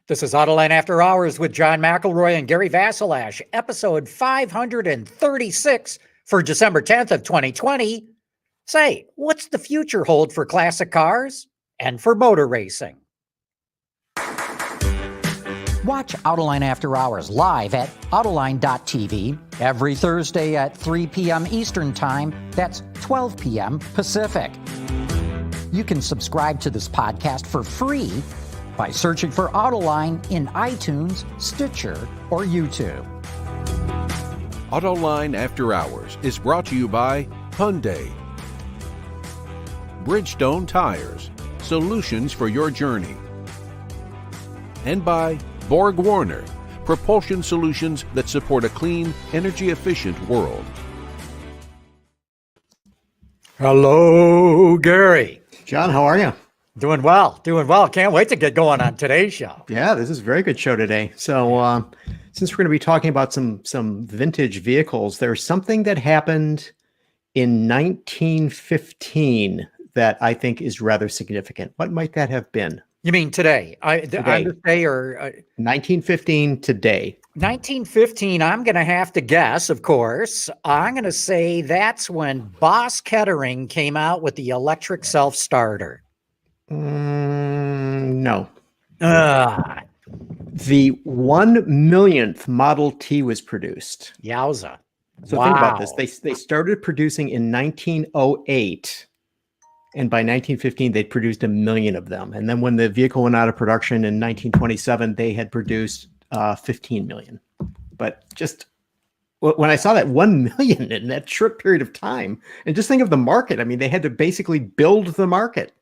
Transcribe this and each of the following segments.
This is Autoline After Hours with John McElroy and Gary Vasilash, episode 536 for December 10th of 2020. Say, what's the future hold for classic cars and for motor racing? Watch Autoline After Hours live at Autoline.tv every Thursday at 3 p.m. Eastern Time. That's 12 p.m. Pacific. You can subscribe to this podcast for free by searching for Autoline in iTunes, Stitcher, or YouTube. Autoline After Hours is brought to you by Hyundai, Bridgestone Tires, solutions for your journey, and by Borg Warner, propulsion solutions that support a clean, energy-efficient world. Hello, Gary. John, how are you? Doing well. Can't wait to get going on today's show. Yeah, this is a very good show today. So since we're going to be talking about some vintage vehicles, there's something that happened in 1915 that I think is rather significant. What might that have been? You mean today? Today or 1915 today. 1915, I'm going to have to guess, of course. I'm going to say that's when Boss Kettering came out with the electric self-starter. No. The 1/1,000,000th Model T was produced. Yowza. So think about this. They started producing in 1908. And by 1915, they'd produced 1,000,000 of them. And then when the vehicle went out of production in 1927, they had produced 15 million. But just when I saw that 1,000,000 in that short period of time, and just think of the market. I mean, they had to basically build the market.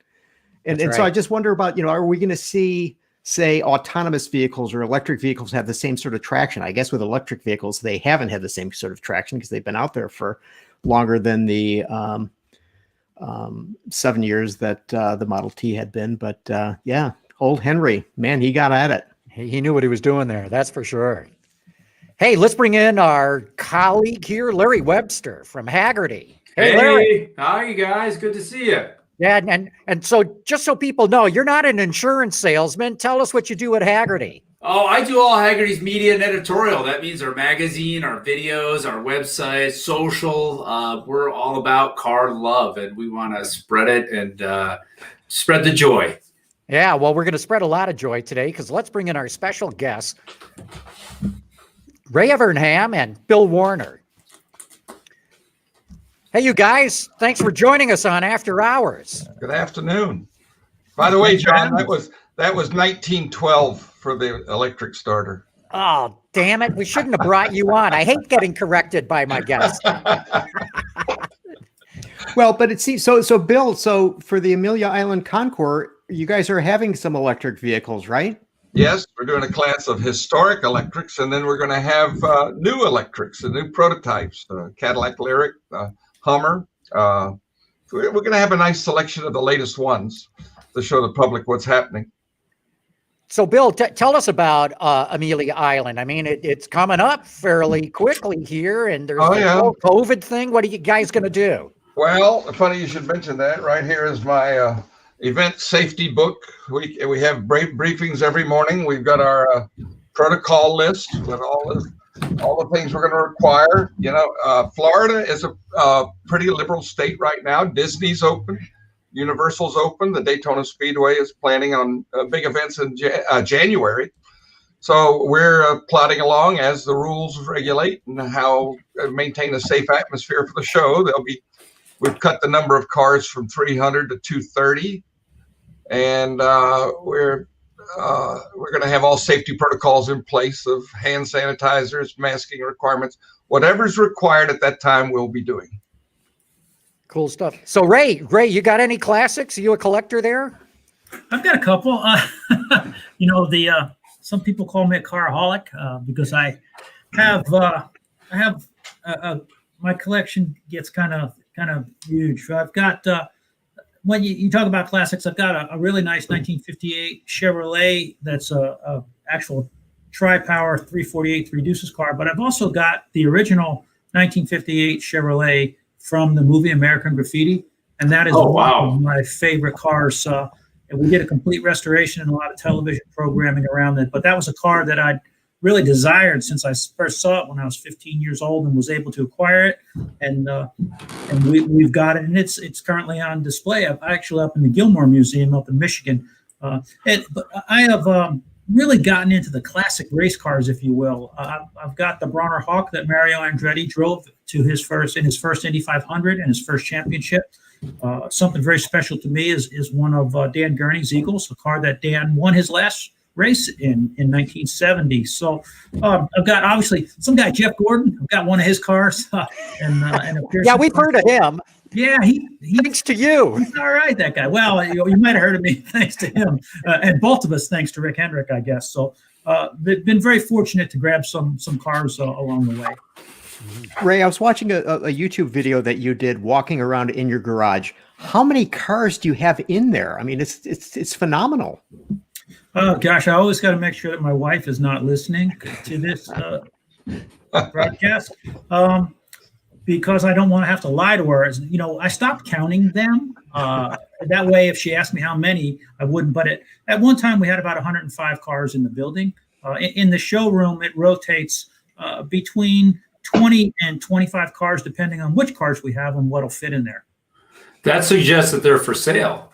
And so I just wonder about, are we going to see, say, autonomous vehicles or electric vehicles have the same sort of traction? I guess with electric vehicles, they haven't had the same sort of traction because they've been out there for longer than the 7 years that the Model T had been. But yeah, old Henry, man, he got at it. He knew what he was doing there. That's for sure. Hey, let's bring in our colleague here, Larry Webster from Hagerty. Hey, Larry. How are you guys? Good to see you. Yeah, and so just so people know, you're not an insurance salesman. Tell us what you do at Hagerty. Oh, I do all Hagerty's media and editorial. That means our magazine, our videos, our website, social. We're all about car love, and we want to spread it and spread the joy. Yeah, well, we're going to spread a lot of joy today because let's bring in our special guests, Ray Evernham and Bill Warner. Hey, you guys, thanks for joining us on After Hours. Good afternoon. By the way, John, that was 1912 for the electric starter. Oh, damn it. We shouldn't have brought you on. I hate getting corrected by my guests. Well, but it seems so Bill, so for the Amelia Island Concours, you guys are having some electric vehicles, right? Yes, we're doing a class of historic electrics, and then we're going to have new electrics and new prototypes, Cadillac Lyric, Hummer. We're going to have a nice selection of the latest ones to show the public what's happening. So, Bill, tell us about Amelia Island. I mean, it's coming up fairly quickly here, and there's the whole COVID thing. What are you guys going to do? Well, funny you should mention that. Right here is my event safety book. We have briefings every morning. We've got our protocol list with all the things we're going to require. Florida is a pretty liberal state right now. Disney's open. Universal's open. The Daytona Speedway is planning on big events in January. So we're plodding along as the rules regulate and how maintain a safe atmosphere for the show. We've cut the number of cars from 300 to 230. And we're going to have all safety protocols in place of hand sanitizers, masking requirements. Whatever's required at that time, we'll be doing. Cool stuff. So, Ray, you got any classics? Are you a collector there? I've got a couple. Some people call me a caraholic because I have my collection gets kind of huge. So I've got when you talk about classics, I've got a really nice 1958 Chevrolet that's a actual tri-power 348 three deuces car, but I've also got the original 1958 Chevrolet from the movie American Graffiti, and that is one of my favorite cars and we did a complete restoration and a lot of television programming around it. But that was a car that I'd really desired since I first saw it when I was 15 years old and was able to acquire it. And we've got it, and it's currently on display. I'm actually up in the Gilmore Museum up in Michigan. But I have really gotten into the classic race cars, if you will. I've got the Bronner Hawk that Mario Andretti drove to his first Indy 500 and his first championship. Something very special to me is one of Dan Gurney's Eagles, a car that Dan won his last race in 1970. So I've got obviously some guy, Jeff Gordon. I've got one of his cars. Yeah, we've heard of him. Yeah, he Thanks to you. He's all right, that guy. Well, you might have heard of me thanks to him, and both of us thanks to Rick Hendrick, I guess. So been very fortunate to grab some cars along the way. Ray, I was watching a YouTube video that you did walking around in your garage. How many cars do you have in there? I mean, it's phenomenal. Oh gosh, I always got to make sure that my wife is not listening to this broadcast, because I don't want to have to lie to her. You know, I stopped counting them. That way, if she asked me how many, I wouldn't. But at one time, we had about 105 cars in the building. In the showroom, it rotates between 20 and 25 cars, depending on which cars we have and what'll fit in there. That suggests that they're for sale.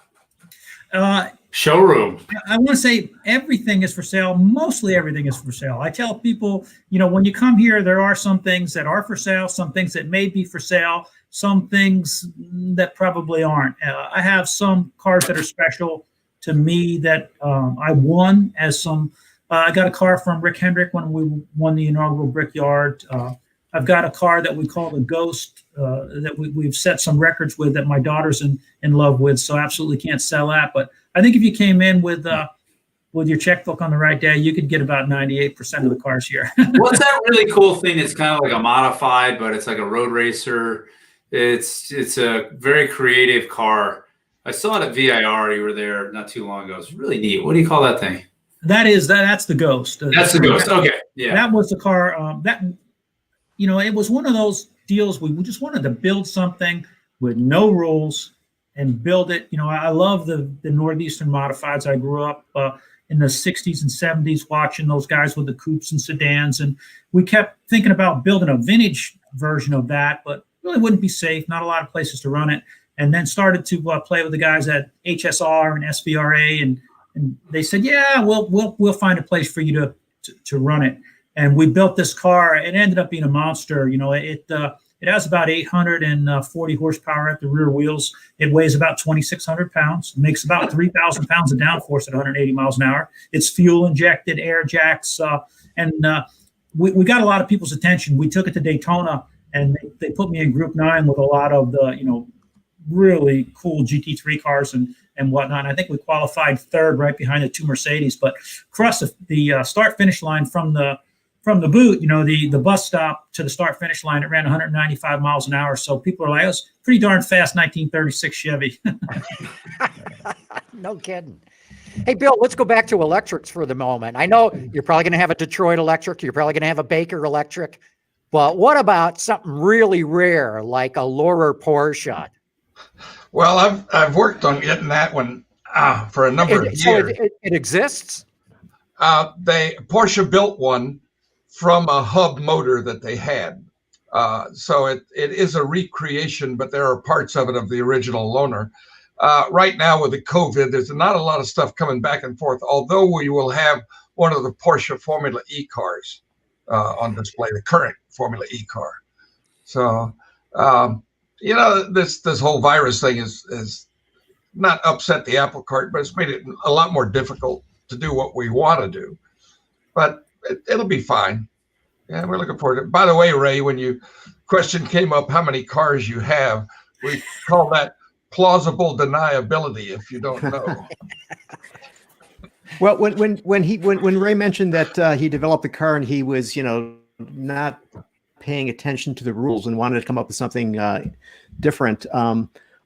Showroom. I want to say everything is for sale. Mostly everything is for sale. I tell people, you know, when you come here, there are some things that are for sale, some things that may be for sale, some things that probably aren't. I have some cars that are special to me that I won as some. I got a car from Rick Hendrick when we won the inaugural Brickyard. I've got a car that we call the Ghost that we've set some records with that my daughter's in love with, so absolutely can't sell that. But I think if you came in with your checkbook on the right day, you could get about 98% of the cars here. What's that really cool thing? It's kind of like a modified, but it's like a road racer. It's a very creative car. I saw it at VIR. You were there not too long ago. It's really neat. What do you call that thing? That's the Ghost. That's the Ghost. Okay, yeah. That was the car it was one of those deals. We just wanted to build something with no rules and build it. You know, I love the Northeastern modifieds. I grew up in the 60s and 70s watching those guys with the coupes and sedans. And we kept thinking about building a vintage version of that, but really wouldn't be safe. Not a lot of places to run it. And then started to play with the guys at HSR and SVRA. And they said, yeah, we'll find a place for you to run it. And we built this car. It ended up being a monster. You know, it has about 840 horsepower at the rear wheels. It weighs about 2,600 pounds. It makes about 3,000 pounds of downforce at 180 miles an hour. It's fuel injected, air jacks, and we got a lot of people's attention. We took it to Daytona, and they put me in Group 9 with a lot of the really cool GT3 cars and whatnot. And I think we qualified third, right behind the two Mercedes. But across the start-finish line from the boot, the bus stop to the start finish line, it ran 195 miles an hour. So people are like, it was pretty darn fast 1936 Chevy. No kidding. Hey, Bill, let's go back to electrics for the moment. I know you're probably going to have a Detroit electric. You're probably going to have a Baker electric. But what about something really rare like a Laurer Porsche? Well, I've worked on getting that one for a number of years. So it exists? Porsche built one from a hub motor that they had. So it is a recreation, but there are parts of it of the original loaner. Right now with the COVID, there's not a lot of stuff coming back and forth, although we will have one of the Porsche Formula E cars on display, the current Formula E car. So, this whole virus thing is not upset the apple cart, but it's made it a lot more difficult to do what we want to do. But it'll be fine. Yeah, we're looking forward to it. By the way, Ray, when your question came up, how many cars you have, we call that plausible deniability, if you don't know. Well, when Ray mentioned that he developed the car and he was, not paying attention to the rules and wanted to come up with something different.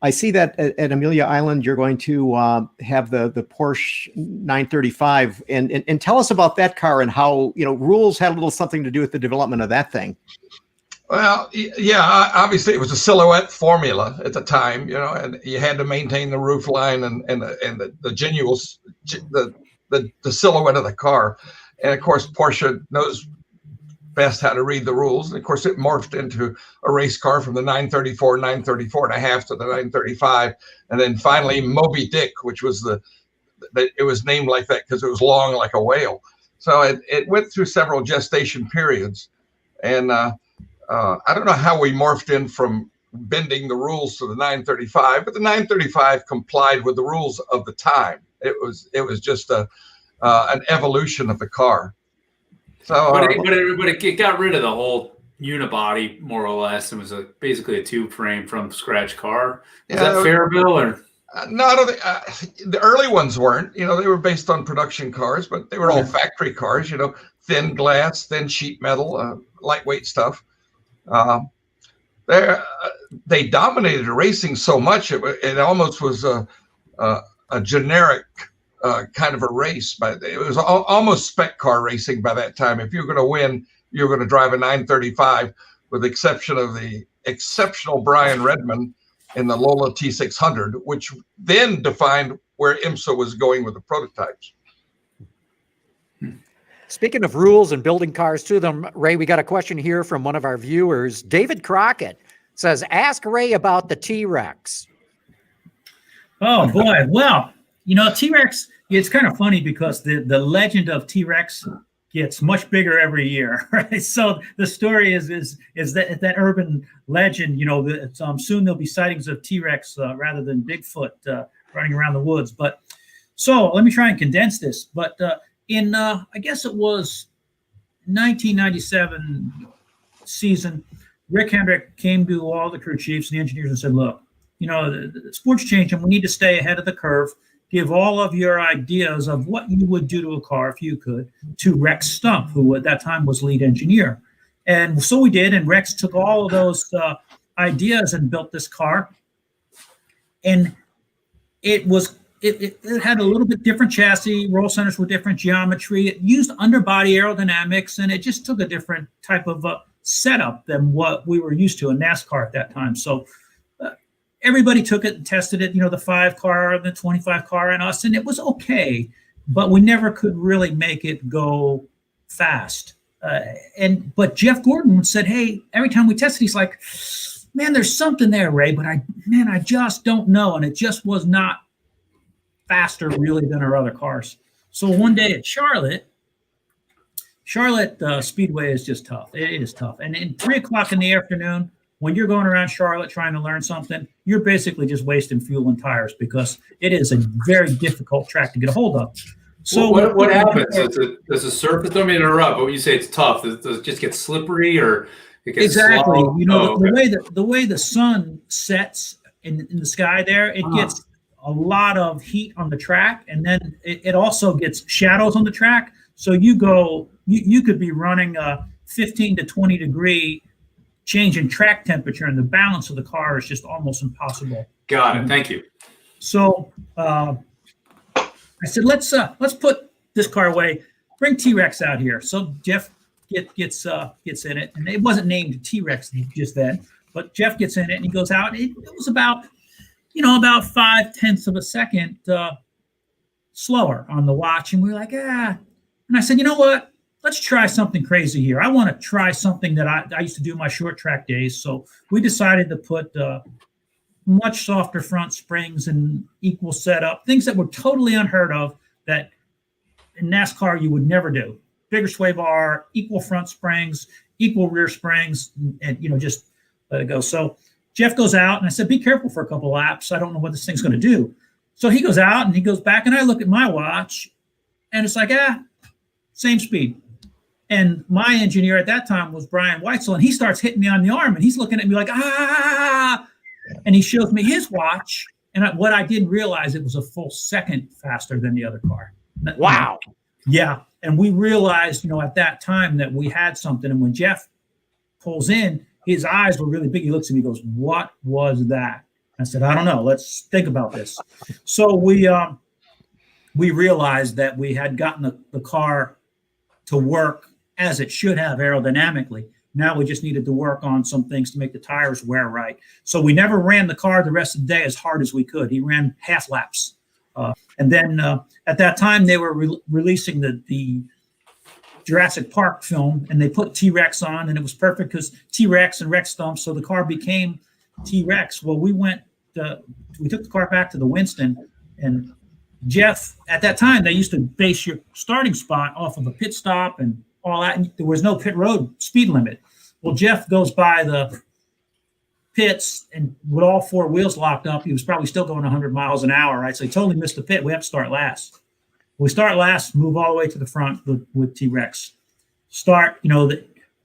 I see that at Amelia Island, you're going to have the Porsche 935, and tell us about that car and how rules had a little something to do with the development of that thing. Well, yeah, obviously it was a silhouette formula at the time, you know, and you had to maintain the roof line and the genuine, the silhouette of the car. And of course, Porsche knows best how to read the rules. And of course, it morphed into a race car from the 934 and a half to the 935. And then finally Moby Dick, which was it was named like that because it was long like a whale. So it went through several gestation periods. And, I don't know how we morphed in from bending the rules to the 935, but the 935 complied with the rules of the time. It was just an evolution of the car. So, but it got rid of the whole unibody more or less. It was basically a tube frame from scratch car. Is that fair, Bill? Or not the early ones weren't. You know, they were based on production cars, but they were all factory cars. You know, thin glass, thin sheet metal, lightweight stuff. They dominated racing so much it almost was a generic kind of a race, but it was almost spec car racing by that time. If you're going to win, you're going to drive a 935, with the exception of the exceptional Brian Redman in the Lola T600, which then defined where IMSA was going with the prototypes. Speaking of rules and building cars to them, Ray, we got a question here from one of our viewers. David Crockett says, ask Ray about the T-Rex. Oh, boy. Well, you know, T-Rex, it's kind of funny because the legend of T-Rex gets much bigger every year, right? So the story is that urban legend, you know, that soon there'll be sightings of T-Rex rather than Bigfoot running around the woods. But so let me try and condense this. But in I guess it was 1997 season, Rick Hendrick came to all the crew chiefs and the engineers and said, look, you know, the sport's changing. We need to stay ahead of the curve. Give all of your ideas of what you would do to a car if you could to Rex Stump, who at that time was lead engineer. And so we did, and Rex took all of those ideas and built this car. And it had a little bit different chassis, roll centers were different geometry. It used underbody aerodynamics, and it just took a different type of setup than what we were used to in NASCAR at that time. So everybody took it and tested it, you know, the 5 car, the 25 car, and us, and it was okay, but we never could really make it go fast. But Jeff Gordon said, hey, every time we tested, he's like, man, there's something there, Ray, but I just don't know. And it just was not faster really than our other cars. So one day at Charlotte Speedway is just tough. It is tough. And at 3:00 in the afternoon, when you're going around Charlotte trying to learn something, you're basically just wasting fuel and tires because it is a very difficult track to get a hold of. So what happens? Does the surface, don't mean to interrupt, but when you say it's tough, does it just get slippery or it gets exactly slow? You know, the way the sun sets in the sky there, it gets a lot of heat on the track, and then it also gets shadows on the track. So you could be running a 15 to 20 degree change in track temperature, and the balance of the car is just almost impossible. Got it. Thank you. So I said, let's put this car away. Bring T-Rex out here. So Jeff gets in it, and it wasn't named T-Rex just then, but Jeff gets in it, and he goes out. It was about 5/10 of a second slower on the watch, and we were like, And I said, you know what? Let's try something crazy here. I want to try something that I used to do in my short track days. So we decided to put much softer front springs and equal setup, things that were totally unheard of that in NASCAR you would never do. Bigger sway bar, equal front springs, equal rear springs, and just let it go. So Jeff goes out, and I said, be careful for a couple of laps. I don't know what this thing's going to do. So he goes out, and he goes back, and I look at my watch, and it's like, same speed. And my engineer at that time was Brian Weitzel, and he starts hitting me on the arm, and he's looking at me like, and he shows me his watch. And what I didn't realize, it was a full second faster than the other car. Wow. Yeah. And we realized, at that time that we had something. And when Jeff pulls in, his eyes were really big. He looks at me and goes, what was that? I said, I don't know. Let's think about this. So we realized that we had gotten the car to work as it should have aerodynamically. Now we just needed to work on some things to make the tires wear right. So we never ran the car the rest of the day as hard as we could. He ran half laps. And then at that time, they were releasing the Jurassic Park film, and they put T-Rex on, and it was perfect because T-Rex and Rex stumps, so the car became T-Rex. Well, we took the car back to the Winston, and Jeff, at that time, they used to base your starting spot off of a pit stop and all that, and there was no pit road speed limit. Well, Jeff goes by the pits, and with all four wheels locked up, he was probably still going 100 miles an hour, right? So he totally missed the pit. We have to start last. We start last, move all the way to the front with T-Rex. Start,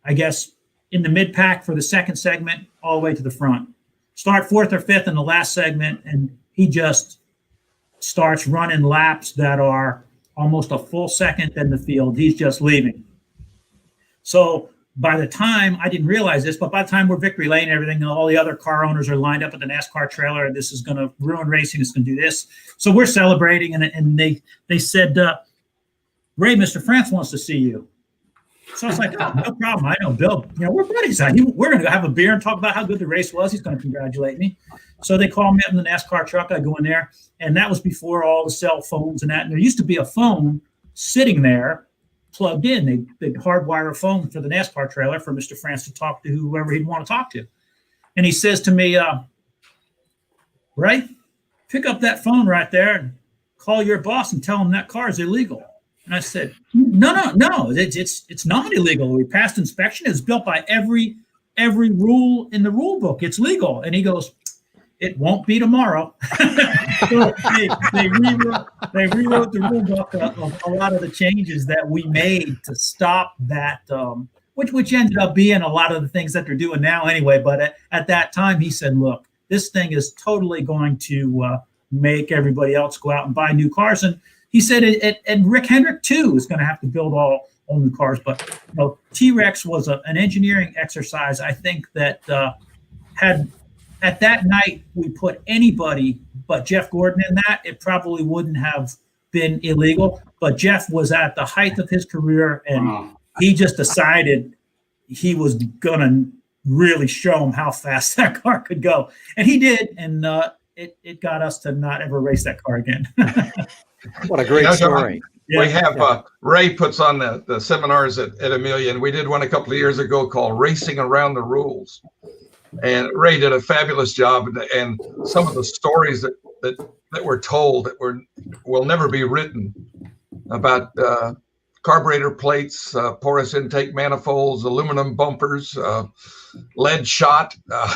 I guess, in the mid-pack for the second segment, all the way to the front. Start fourth or fifth in the last segment, and he just starts running laps that are almost a full second in the field. He's just leaving. So by the time, I didn't realize this, but by the time we're victory lane and everything, all the other car owners are lined up at the NASCAR trailer, and this is going to ruin racing. It's going to do this. So we're celebrating, and they said, Ray, Mr. France wants to see you. So I was like, oh, no problem. I know Bill. We're buddies. We're going to go have a beer and talk about how good the race was. He's going to congratulate me. So they call me up in the NASCAR truck. I go in there, and that was before all the cell phones and that. And there used to be a phone sitting there plugged in. They'd hardwire a phone for the NASCAR trailer for Mr. France to talk to whoever he'd want to talk to. And he says to me, Ray, pick up that phone right there and call your boss and tell him that car is illegal. And I said, no, it's not illegal. We passed inspection. It's built by every rule in the rule book. It's legal. And he goes, it won't be tomorrow. So they rewrote the rule book of a lot of the changes that we made to stop that, which ended up being a lot of the things that they're doing now anyway. But at that time, he said, look, this thing is totally going to make everybody else go out and buy new cars. And he said, and Rick Hendrick, too, is going to have to build all new cars. But T-Rex was an engineering exercise, I think, that had at that night we put anybody but Jeff Gordon in that, it probably wouldn't have been illegal. But Jeff was at the height of his career, and he just decided he was going to really show him how fast that car could go. And he did, and it got us to not ever race that car again. What a great story. We have Ray puts on the seminars at Amelia, and we did one a couple of years ago called Racing Around the Rules. And Ray did a fabulous job, and some of the stories that were told that will never be written about carburetor plates, porous intake manifolds, aluminum bumpers, lead shot.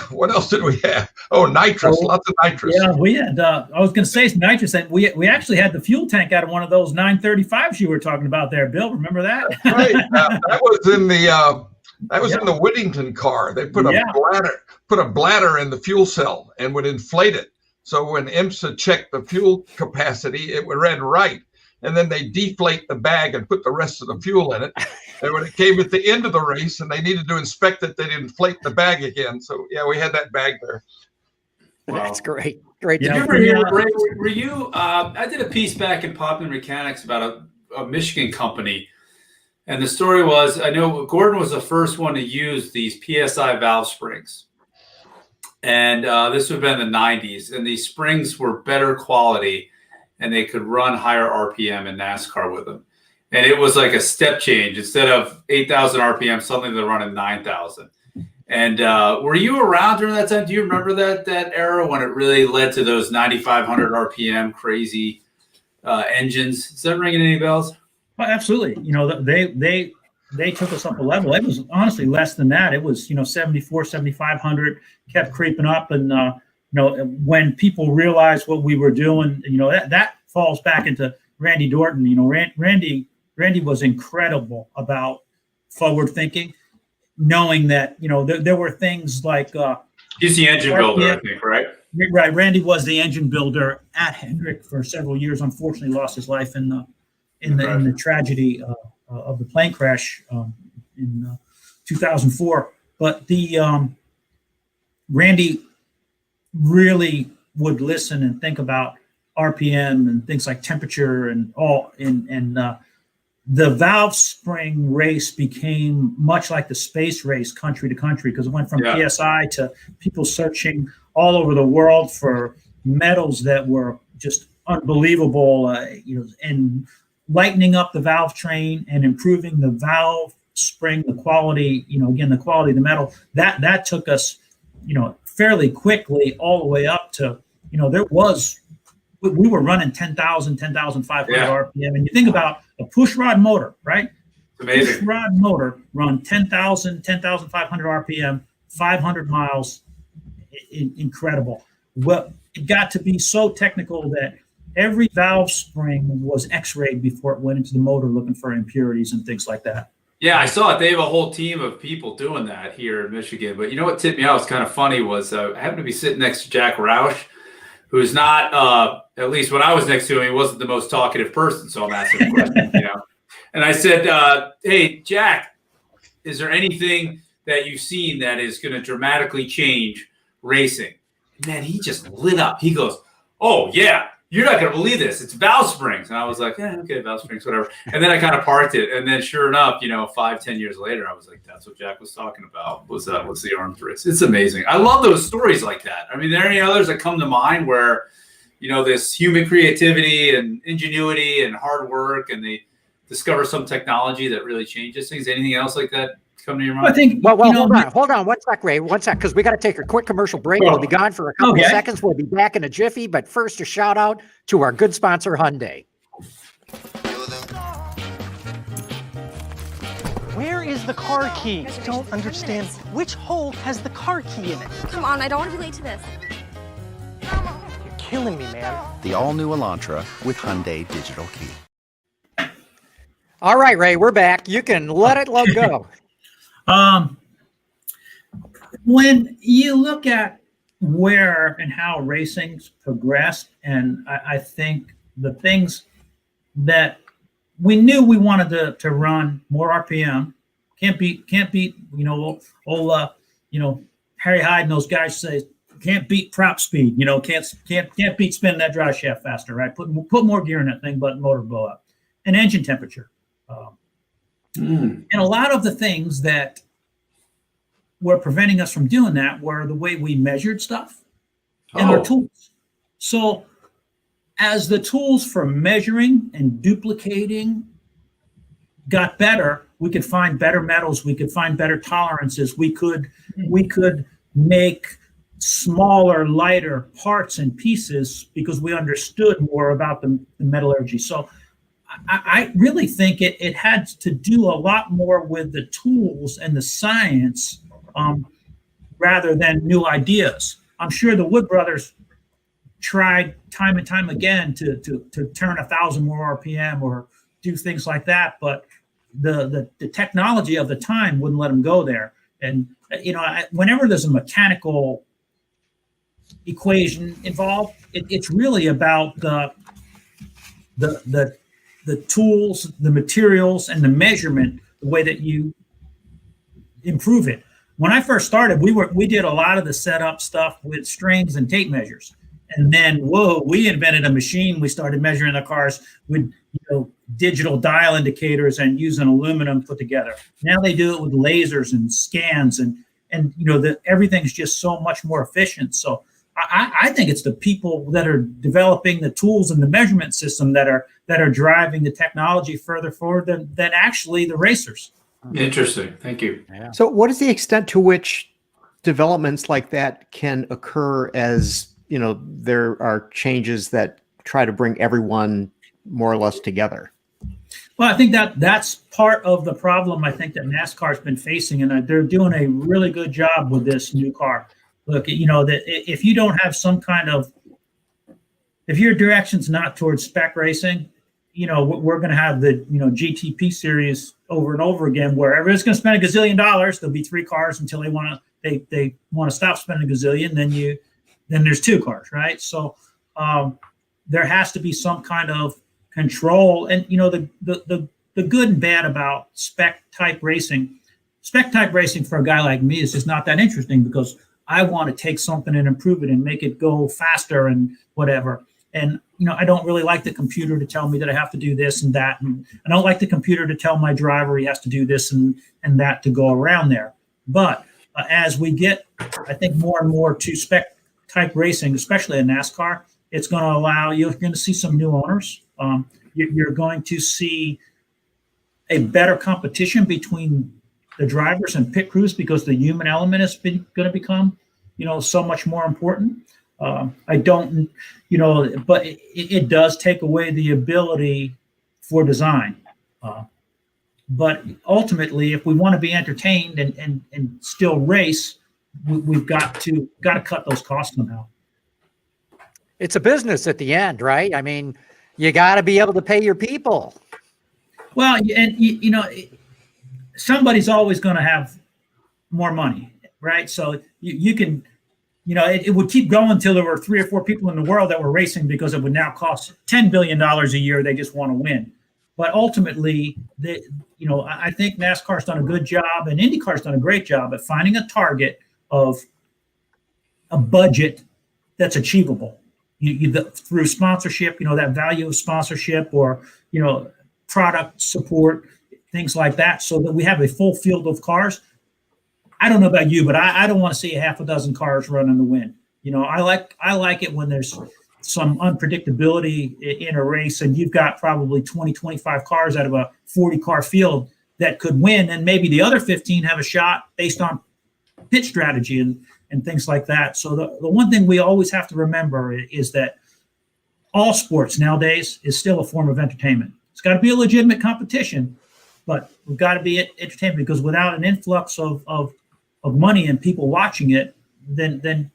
What else did we have? Oh, nitrous, lots of nitrous. Yeah, we had, I was going to say nitrous, and we actually had the fuel tank out of one of those 935s you were talking about there, Bill. Remember that? That's right. That was in the in the Whittington car. They put a bladder in the fuel cell and would inflate it. So when IMSA checked the fuel capacity, it would read right. And then they deflate the bag and put the rest of the fuel in it. And when it came at the end of the race and they needed to inspect it, they'd inflate the bag again. So yeah, we had that bag there. Wow. That's great. Great. Did you ever hear, Ray, were you, I did a piece back in Popular Mechanics about a Michigan company. And the story was, I know Gordon was the first one to use these PSI valve springs. And this would have been in the 90s. And these springs were better quality, and they could run higher RPM in NASCAR with them. And it was like a step change. Instead of 8,000 RPM, suddenly they're running 9,000. And were you around during that time? Do you remember that era when it really led to those 9,500 RPM crazy engines? Is that ringing any bells? Well, absolutely. They took us up a level. It was honestly less than that. It was 74, 7,500, kept creeping up, and when people realized what we were doing, that falls back into Randy Dorton. Randy was incredible about forward thinking, knowing that there were things like he's the engine builder, I think, right? Right. Randy was the engine builder at Hendrick for several years. Unfortunately, lost his life in the tragedy of the plane crash in 2004. But Randy really would listen and think about RPM and things like temperature and all. And the valve spring race became much like the space race, country to country, because it went from PSI to people searching all over the world for metals that were just unbelievable, and lightening up the valve train and improving the valve spring, the quality, again, the quality of the metal. That took us, fairly quickly all the way up to, we were running 10,000, 10,500 RPM. And you think about a push rod motor, right? Amazing. Push rod motor run 10,000, 10,500 RPM, 500 miles. Incredible. Well, it got to be so technical that every valve spring was x-rayed before it went into the motor looking for impurities and things like that. Yeah, I saw it. They have a whole team of people doing that here in Michigan. But you know what tipped me out was kind of funny was I happened to be sitting next to Jack Roush, who's not, at least when I was next to him, he wasn't the most talkative person. So I'm asking him questions, And I said, hey, Jack, is there anything that you've seen that is going to dramatically change racing? Man, he just lit up. He goes, oh, yeah. You're not going to believe this. It's valve springs. And I was like, yeah, okay, valve springs, whatever. And then I kind of parked it. And then sure enough, 5-10 years later, I was like, that's what Jack was talking about. Was the arms race. It's amazing. I love those stories like that. I mean, there are any others that come to mind where, this human creativity and ingenuity and hard work, and they discover some technology that really changes things. Anything else like that come to your mind? I think, well, hold on 1 sec, Ray. 1 sec, because we got to take a quick commercial break. We'll be gone for a couple of seconds. We'll be back in a jiffy. But first, a shout out to our good sponsor, Hyundai. Where is the car key? I don't understand. Which hole has the car key in it? Come on, I don't want to be late to this. You're killing me, man. The all-new Elantra with Hyundai Digital Key. All right, Ray, we're back. You can let it go. When you look at where and how racing's progressed, and I think the things that we knew we wanted to run more RPM, can't beat, Harry Hyde and those guys say can't beat prop speed, can't beat spinning that drive shaft faster, right? Put more gear in that thing, but motor blow up, and engine temperature. And a lot of the things that were preventing us from doing that were the way we measured stuff and our tools. So as the tools for measuring and duplicating got better, we could find better metals, we could find better tolerances, we could make smaller, lighter parts and pieces because we understood more about the metallurgy. So I really think it had to do a lot more with the tools and the science rather than new ideas. I'm sure the Wood brothers tried time and time again to turn 1,000 more RPM or do things like that, but the technology of the time wouldn't let them go there. And whenever there's a mechanical equation involved, it's really about the tools, the materials, and the measurement, the way that you improve it. When I first started, we did a lot of the setup stuff with strings and tape measures. And then, we invented a machine. We started measuring the cars with digital dial indicators and using aluminum put together. Now they do it with lasers and scans, and everything's just so much more efficient. So I think it's the people that are developing the tools and the measurement system that are driving the technology further forward than actually the racers. Interesting. Thank you. Yeah. So what is the extent to which developments like that can occur as, there are changes that try to bring everyone more or less together? Well, I think that's part of the problem I think that NASCAR's been facing, and they're doing a really good job with this new car. Look, that if you don't have some kind of, if your direction's not towards spec racing, we're going to have the, GTP series over and over again, where everybody's going to spend $1 gazillion. There'll be 3 cars until they want to stop spending $1 gazillion. Then there's 2 cars, right? So there has to be some kind of control. And the good and bad about spec type racing for a guy like me is just not that interesting, because I want to take something and improve it and make it go faster and whatever. And, I don't really like the computer to tell me that I have to do this and that. And I don't like the computer to tell my driver he has to do this and that to go around there. But as we get, I think, more and more to spec type racing, especially in NASCAR, it's going to allow you're going to see some new owners. You're going to see a better competition between the drivers and pit crews because the human element is going to become, so much more important. I don't, but it does take away the ability for design. But ultimately, if we want to be entertained and still race, we've got to cut those costs somehow. It's a business at the end, right? I mean, you got to be able to pay your people. Well, and somebody's always going to have more money, right? So you can, it would keep going until there were 3 or 4 people in the world that were racing because it would now cost $10 billion a year. They just want to win. But ultimately, I think NASCAR's done a good job and IndyCar's done a great job at finding a target of a budget that's achievable. Through sponsorship, that value of sponsorship or, product support, things like that, so that we have a full field of cars. I don't know about you, but I don't want to see a half a dozen cars run in the wind. I like it when there's some unpredictability in a race and you've got probably 20, 25 cars out of a 40 car field that could win. And maybe the other 15 have a shot based on pit strategy and things like that. So the one thing we always have to remember is that all sports nowadays is still a form of entertainment. It's got to be a legitimate competition, but we've got to be entertainment because without an influx of money and people watching it, then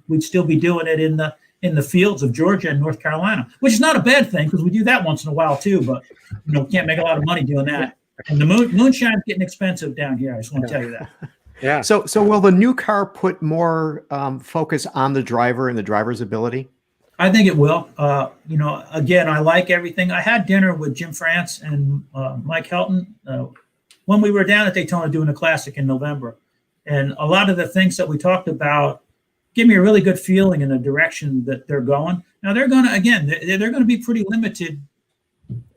we'd still be doing it in the fields of Georgia and North Carolina, which is not a bad thing because we do that once in a while too, but we can't make a lot of money doing that. And the moonshine's getting expensive down here. I just want to tell you that. Yeah. So will the new car put more focus on the driver and the driver's ability? I think it will. Again, I like everything. I had dinner with Jim France and Mike Helton when we were down at Daytona doing a classic in November. And a lot of the things that we talked about give me a really good feeling in the direction that they're going. Now they're going to be pretty limited.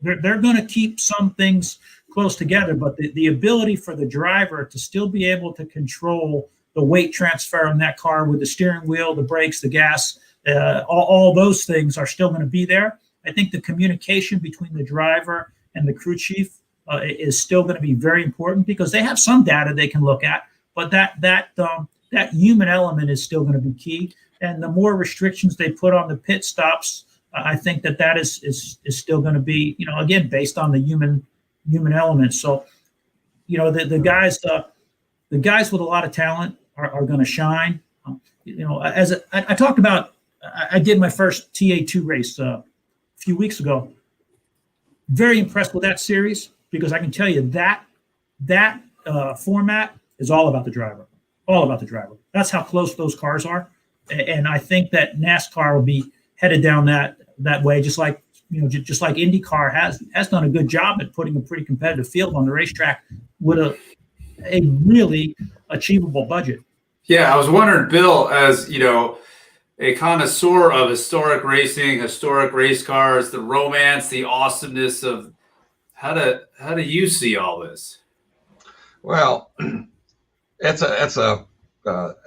They're going to keep some things close together, but the ability for the driver to still be able to control the weight transfer in that car with the steering wheel, the brakes, the gas, all those things are still going to be there. I think the communication between the driver and the crew chief is still going to be very important because they have some data they can look at, but that human element is still going to be key. And the more restrictions they put on the pit stops, I think that is still going to be, again, based on the human element. So, the guys with a lot of talent are going to shine. As I talked about, I did my first TA2 race a few weeks ago. Very impressed with that series because I can tell you that format is all about the driver. All about the driver. That's how close those cars are. And I think that NASCAR will be headed down that way, just like IndyCar has done a good job at putting a pretty competitive field on the racetrack with a really achievable budget. Yeah, I was wondering, Bill, as a connoisseur of historic racing, historic race cars, the romance, the awesomeness of how do you see all this? Well, that's a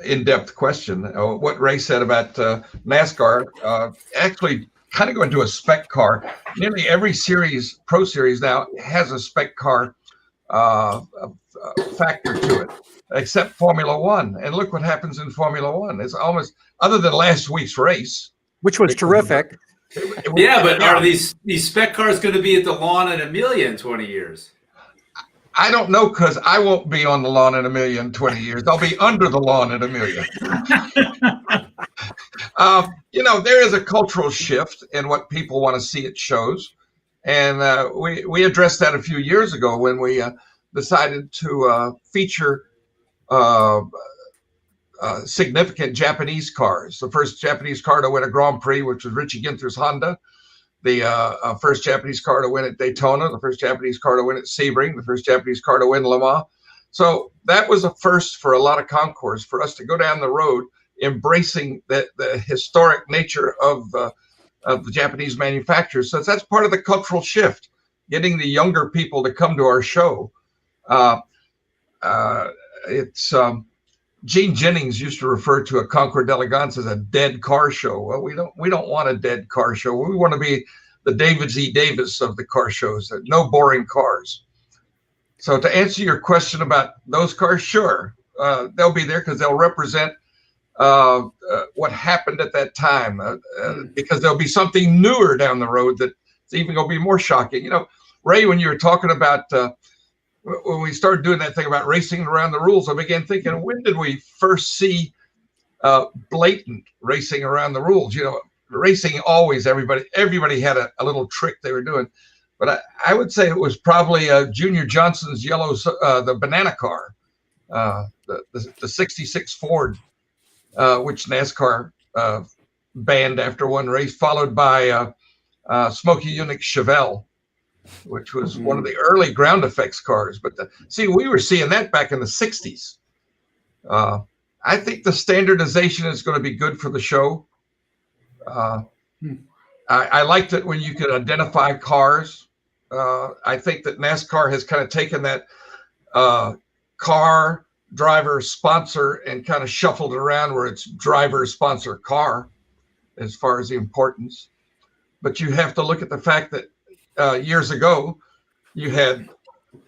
in-depth question. What Ray said about NASCAR, actually kind of going to a spec car. Nearly every pro series now has a spec car factor to it, except Formula One. And look what happens in Formula One. It's almost, other than last week's race, which was terrific. But are these spec cars going to be at the lawn at Amelia in 20 years? I don't know, because I won't be on the lawn at Amelia in 20 years. I'll be under the lawn at Amelia. There is a cultural shift in what people want to see at shows. And we addressed that a few years ago when we decided to feature significant Japanese cars. The first Japanese car to win a Grand Prix, which was Richie Ginther's Honda. The first Japanese car to win at Daytona, the first Japanese car to win at Sebring, the first Japanese car to win Le Mans. So that was a first for a lot of concours, for us to go down the road embracing the historic nature of of the Japanese manufacturers. So that's part of the cultural shift, getting the younger people to come to our show. Gene Jennings used to refer to a Concours d'Elegance as a dead car show. Well, we don't want a dead car show. We want to be the David Z. Davis of the car shows. No boring cars. So to answer your question about those cars, sure, they'll be there because they'll represent what happened at that time. Because there'll be something newer down the road that's even going to be more shocking. You know, Ray, when you were talking about when we started doing that thing about racing around the rules, I began thinking, when did we first see blatant racing around the rules? You know, racing always, everybody had a little trick they were doing. But I would say it was probably Junior Johnson's the banana car, the 66 Ford, which NASCAR banned after one race, followed by Smokey Yunick's Chevelle, which was one of the early ground effects cars. But we were seeing that back in the 60s. I think the standardization is going to be good for the show. I liked it when you could identify cars. I think that NASCAR has kind of taken that car, driver, sponsor and kind of shuffled it around where it's driver, sponsor, car as far as the importance. But you have to look at the fact that years ago, you had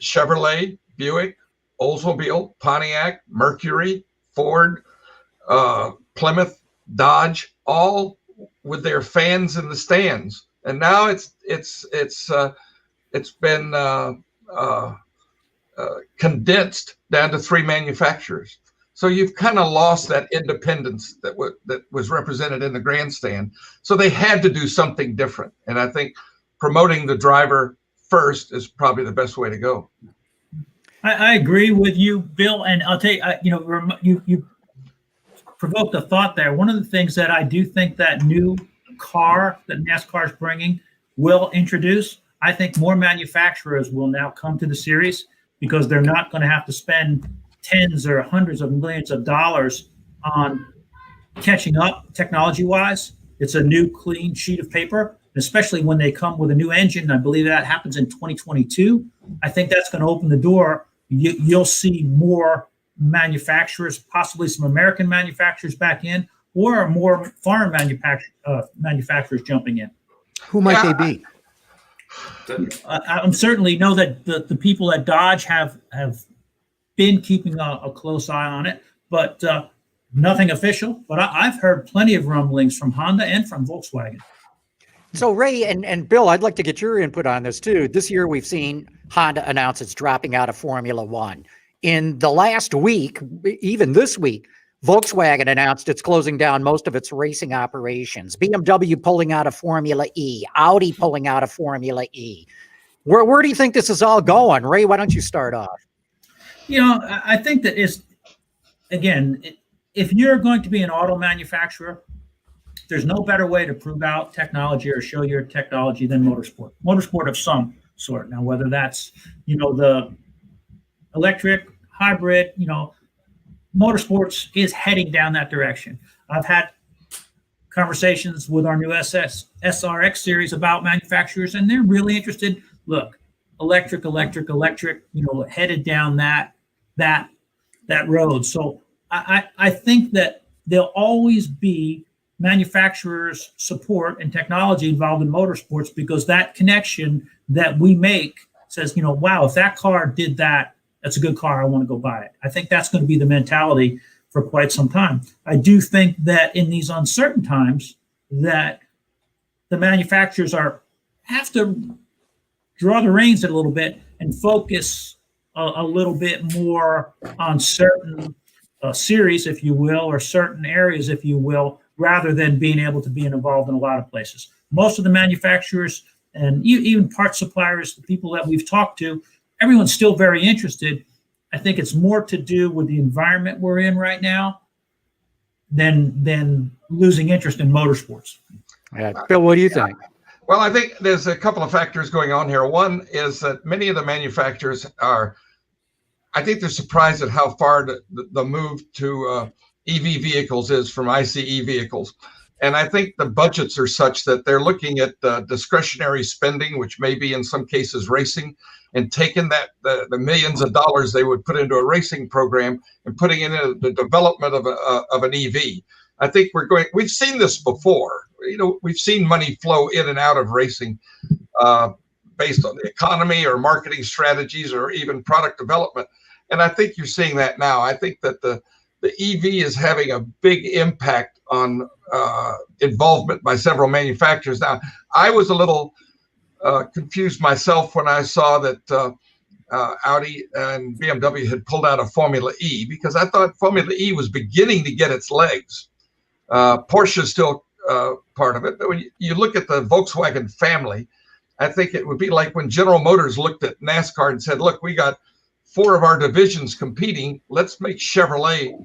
Chevrolet, Buick, Oldsmobile, Pontiac, Mercury, Ford, Plymouth, Dodge, all with their fans in the stands. And now it's been condensed down to 3 manufacturers. So you've kind of lost that independence that was represented in the grandstand. So they had to do something different. And I think promoting the driver first is probably the best way to go. I agree with you, Bill. And I'll tell you, you provoked a thought there. One of the things that I do think that new car that NASCAR is bringing will introduce, I think more manufacturers will now come to the series because they're not going to have to spend tens or hundreds of millions of dollars on catching up technology-wise. It's a new clean sheet of paper, especially when they come with a new engine. I believe that happens in 2022. I think that's going to open the door. You'll see more manufacturers, possibly some American manufacturers back in, or more foreign manufacturers jumping in. Who might they be? I certainly know that the people at Dodge have been keeping a close eye on it, but nothing official. But I've heard plenty of rumblings from Honda and from Volkswagen. So Ray and Bill, I'd like to get your input on this too. This year we've seen Honda announce it's dropping out of Formula One. In the last week, even this week, Volkswagen announced it's closing down most of its racing operations. BMW pulling out of Formula E, Audi pulling out of Formula E. Where do you think this is all going? Ray, why don't you start off? You know, I think that if you're going to be an auto manufacturer, there's no better way to prove out technology or show your technology than motorsport of some sort. Now, whether that's, the electric, hybrid, motorsports is heading down that direction. I've had conversations with our new SRX series about manufacturers, and they're really interested. Look, electric, headed down that road. So I think that there'll always be manufacturers' support and technology involved in motorsports, because that connection that we make says, wow, if that car did that, that's a good car. I want to go buy it. I think that's going to be the mentality for quite some time. I do think that in these uncertain times that the manufacturers have to draw the reins a little bit and focus a little bit more on certain series, if you will, or certain areas, if you will, rather than being able to be involved in a lot of places. Most of the manufacturers and even part suppliers, the people that we've talked to, everyone's still very interested. I think it's more to do with the environment we're in right now than losing interest in motorsports. Yeah. Bill, what do you think? Well, I think there's a couple of factors going on here. One is that many of the manufacturers I think they're surprised at how far the move to EV vehicles is from ICE vehicles. And I think the budgets are such that they're looking at discretionary spending, which may be in some cases racing, and taking that the millions of dollars they would put into a racing program and putting it into the development of an EV. I think we've seen this before. We've seen money flow in and out of racing based on the economy or marketing strategies or even product development. And I think you're seeing that now. I think that the EV is having a big impact on involvement by several manufacturers. Now, I was a little confused myself when I saw that Audi and BMW had pulled out of Formula E, because I thought Formula E was beginning to get its legs. Porsche is still part of it. But when you look at the Volkswagen family, I think it would be like when General Motors looked at NASCAR and said, look, we got 4 of our divisions competing. Let's make Chevrolet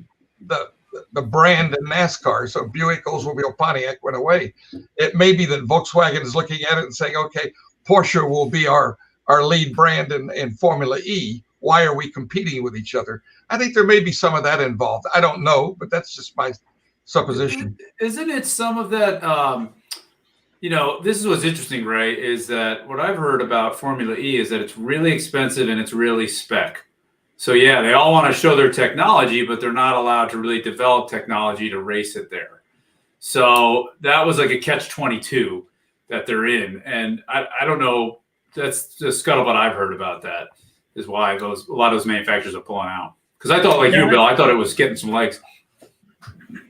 the brand in NASCAR. So Buick, Oldsmobile, Pontiac went away. It may be that Volkswagen is looking at it and saying, okay, Porsche will be our lead brand in Formula E. Why are we competing with each other? I think there may be some of that involved. I don't know, but that's just my supposition. Isn't it some of that? This is what's interesting, right? Is that what I've heard about Formula E is that it's really expensive and it's really spec. So yeah, they all want to show their technology, but they're not allowed to really develop technology to race it there. So that was like a catch-22 that they're in. And I don't know, that's the scuttlebutt I've heard about that is why a lot of those manufacturers are pulling out. Because I thought, like you, Bill, I thought it was getting some legs.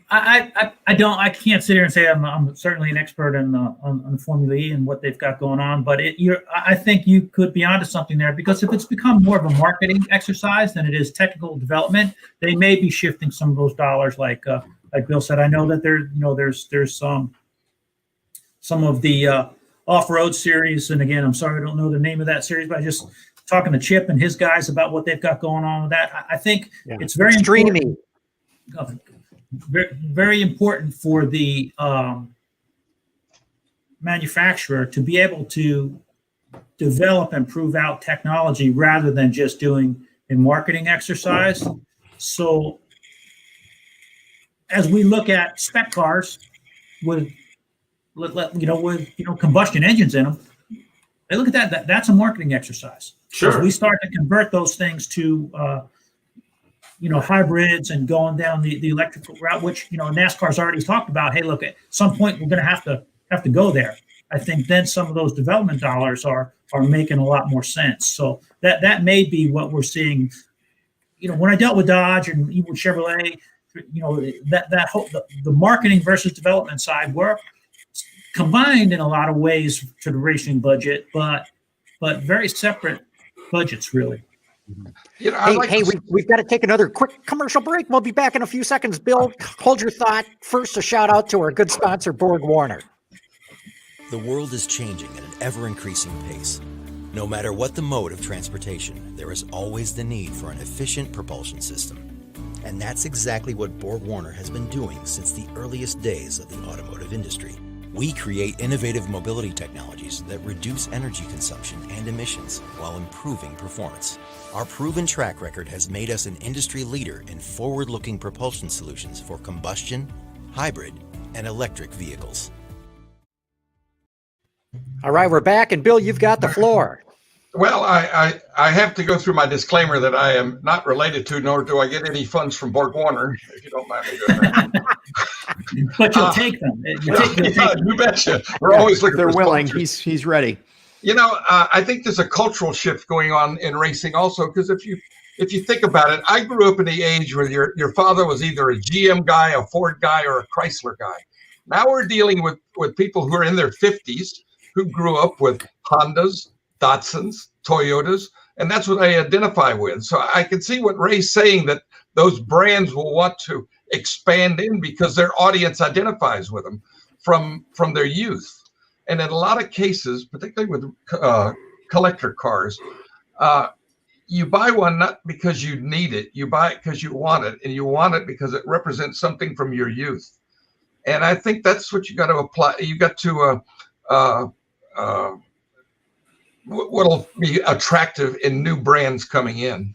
I can't sit here and say I'm certainly an expert on Formula E and what they've got going on, but I think you could be onto something there, because if it's become more of a marketing exercise than it is technical development, they may be shifting some of those dollars, like Bill said. I know that there's some of the off-road series, and again, I'm sorry I don't know the name of that series, but I just talking to Chip and his guys about what they've got going on with that. I think it's very important. Very, very important for the manufacturer to be able to develop and prove out technology rather than just doing a marketing exercise. So as we look at spec cars with combustion engines in them, they look at that. That's a marketing exercise. Sure. As we start to convert those things to hybrids and going down the electrical route, which NASCAR's already talked about. Hey, look, at some point we're going to have to go there. I think then some of those development dollars are making a lot more sense. So that may be what we're seeing. When I dealt with Dodge and even with Chevrolet, that whole the marketing versus development side were combined in a lot of ways to the racing budget, but very separate budgets, really. We've got to take another quick commercial break. We'll be back in a few seconds. Bill, hold your thought. First, a shout out to our good sponsor, Borg Warner. The world is changing at an ever-increasing pace. No matter what the mode of transportation, there is always the need for an efficient propulsion system. And that's exactly what Borg Warner has been doing since the earliest days of the automotive industry. We create innovative mobility technologies that reduce energy consumption and emissions while improving performance. Our proven track record has made us an industry leader in forward-looking propulsion solutions for combustion, hybrid, and electric vehicles. All right, we're back, and Bill, you've got the floor. Well, I have to go through my disclaimer that I am not related to, nor do I get any funds from Borg Warner, if you don't mind me doing that. But you'll take them. You betcha. We're always looking. They're for willing. sponsors. He's ready. I think there's a cultural shift going on in racing also, because if you think about it, I grew up in the age where your father was either a GM guy, a Ford guy, or a Chrysler guy. Now we're dealing with people who are in their 50s who grew up with Hondas, Datsuns, Toyotas, and that's what I identify with. So I can see what Ray's saying, that those brands will want to expand in because their audience identifies with them from their youth. And in a lot of cases, particularly with collector cars, you buy one not because you need it, you buy it because you want it, and you want it because it represents something from your youth. And I think that's what you got to apply. You got to what'll be attractive in new brands coming in.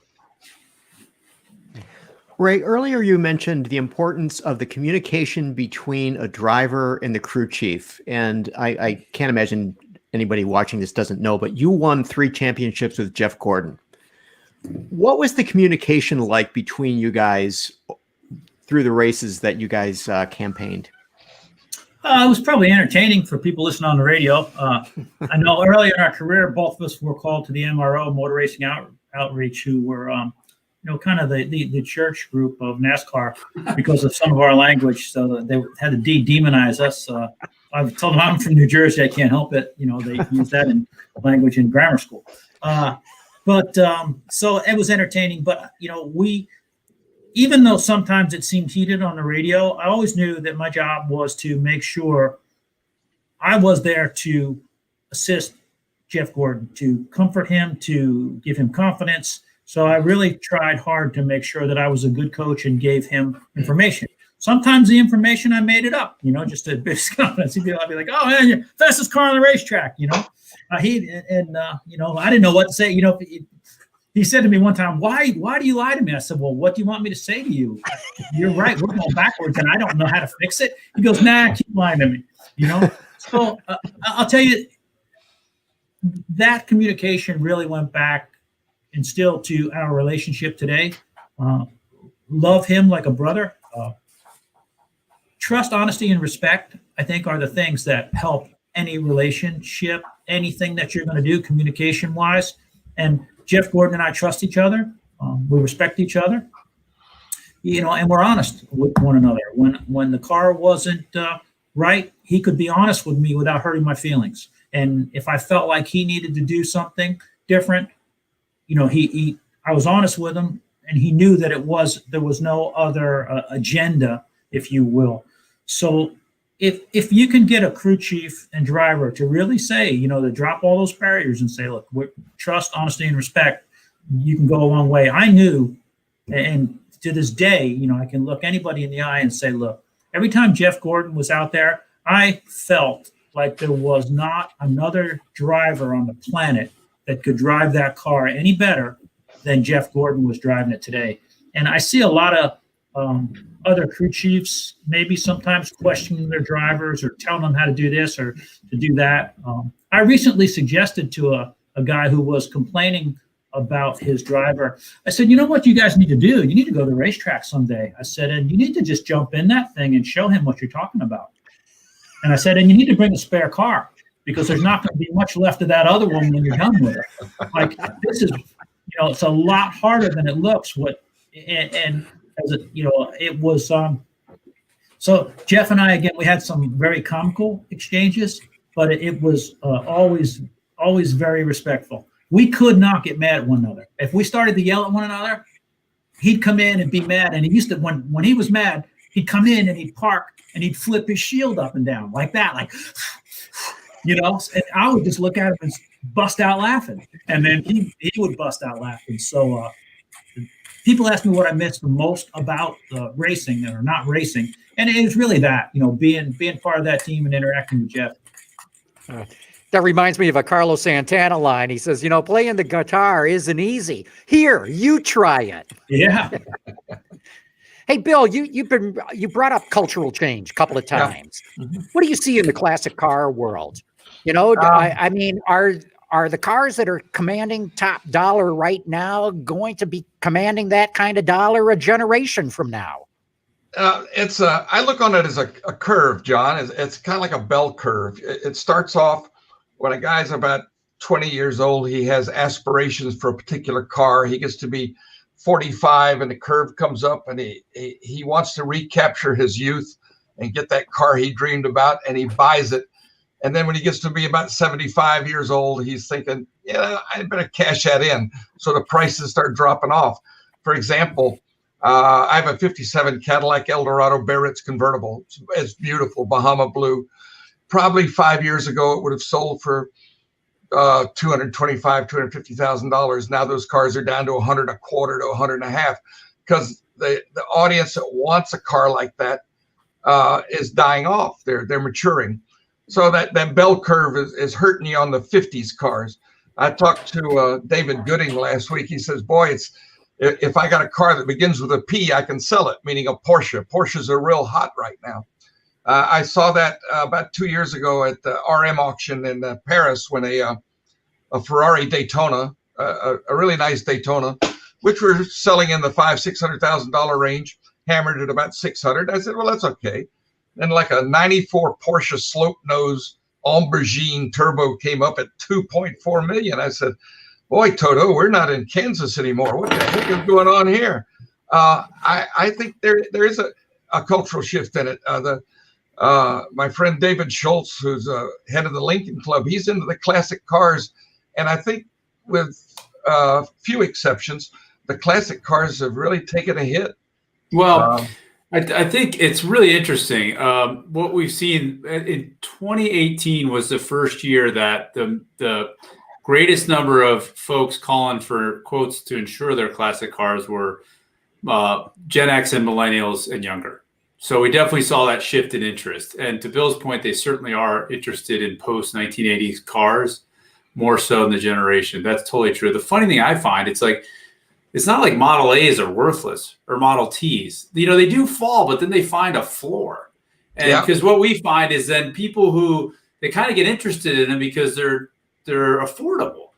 Ray, earlier you mentioned the importance of the communication between a driver and the crew chief. And I can't imagine anybody watching this doesn't know, but you won 3 championships with Jeff Gordon. What was the communication like between you guys through the races that you guys campaigned? It was probably entertaining for people listening on the radio. I know early in our career, both of us were called to the MRO, Motor Racing Outreach, who were kind of the church group of NASCAR because of some of our language. So they had to demonize us. I've told them I'm from New Jersey. I can't help it. They use that in language in grammar school. So it was entertaining. But, even though sometimes it seemed heated on the radio, I always knew that my job was to make sure I was there to assist Jeff Gordon, to comfort him, to give him confidence. So I really tried hard to make sure that I was a good coach and gave him information. Sometimes the information I made it up, just to boost confidence. I'd be like, "Oh man, you're fastest car on the racetrack," I didn't know what to say. He said to me one time, "Why do you lie to me?" I said, "Well, what do you want me to say to you? You're right. We're going backwards, and I don't know how to fix it." He goes, "Nah, keep lying to me." So I'll tell you, that communication really went back and still to our relationship today. Love him like a brother. Trust, honesty, and respect, I think, are the things that help any relationship, anything that you're going to do communication-wise. And Jeff Gordon and I trust each other. We respect each other, and we're honest with one another. When the car wasn't right, he could be honest with me without hurting my feelings. And if I felt like he needed to do something different, I was honest with him, and he knew that there was no other agenda, if you will. So if you can get a crew chief and driver to really say, to drop all those barriers and say, look, trust, honesty, and respect, you can go a long way. I knew, and to this day, I can look anybody in the eye and say, look, every time Jeff Gordon was out there, I felt like there was not another driver on the planet that could drive that car any better than Jeff Gordon was driving it today. And I see a lot of other crew chiefs maybe sometimes questioning their drivers or telling them how to do this or to do that. I recently suggested to a guy who was complaining about his driver, I said, you know what you guys need to do? You need to go to the racetrack someday. I said, and you need to just jump in that thing and show him what you're talking about. And I said, and you need to bring a spare car because there's not going to be much left of that other one when you're done with it. Like this is, it's a lot harder than it looks. And as it was. So Jeff and I, again, we had some very comical exchanges, but it was always very respectful. We could not get mad at one another. If we started to yell at one another, he'd come in and be mad. And he used to, when he was mad, he'd come in and he'd park and he'd flip his shield up and down like that, like, and I would just look at him and bust out laughing. And then he would bust out laughing. So people ask me what I miss the most about racing or not racing. And it's really that, being part of that team and interacting with Jeff. That reminds me of a Carlos Santana line. He says, playing the guitar isn't easy. Here, you try it. Yeah. Hey, Bill, you brought up cultural change a couple of times. Yeah. Mm-hmm. What do you see in the classic car world? I mean, are the cars that are commanding top dollar right now going to be commanding that kind of dollar a generation from now? I look on it as a curve, John. It's kind of like a bell curve. It starts off when a guy's about 20 years old. He has aspirations for a particular car. He gets to be 45 and the curve comes up and he wants to recapture his youth and get that car he dreamed about, and he buys it. And then when he gets to be about 75 years old, he's thinking, I better cash that in. So the prices start dropping off. For example, I have a 57 Cadillac Eldorado Barrett's convertible. It's beautiful, Bahama blue. Probably 5 years ago, it would have sold for $225,000, $250,000. Now those cars are down to $100,000 to $150,000 because the audience that wants a car like that is dying off. They're maturing. So that bell curve is hurting you on the 50s cars. I talked to David Gooding last week. He says, boy, if I got a car that begins with a P, I can sell it, meaning a Porsche. Porsches are real hot right now. I saw that about 2 years ago at the RM auction in Paris when a Ferrari Daytona, a really nice Daytona, which were selling in the $500,000-$600,000 range, hammered at about 600. I said, well, that's okay. Then like a 94 Porsche slope nose Aubergine turbo came up at 2.4 million. I said, boy, Toto, we're not in Kansas anymore. What the heck is going on here? I think there is a cultural shift in it. My friend David Schultz, who's head of the Lincoln Club, he's into the classic cars. And I think with few exceptions, the classic cars have really taken a hit. Well, I think it's really interesting. What we've seen in 2018 was the first year that the greatest number of folks calling for quotes to insure their classic cars were Gen X and millennials and younger. So we definitely saw that shift in interest. And to Bill's point, they certainly are interested in post-1980s cars more so than the generation. That's totally true. The funny thing I find, it's not like Model A's are worthless or Model T's. You know, they do fall, but then they find a floor. And because what we find is then people who they kind of get interested in them because they're affordable.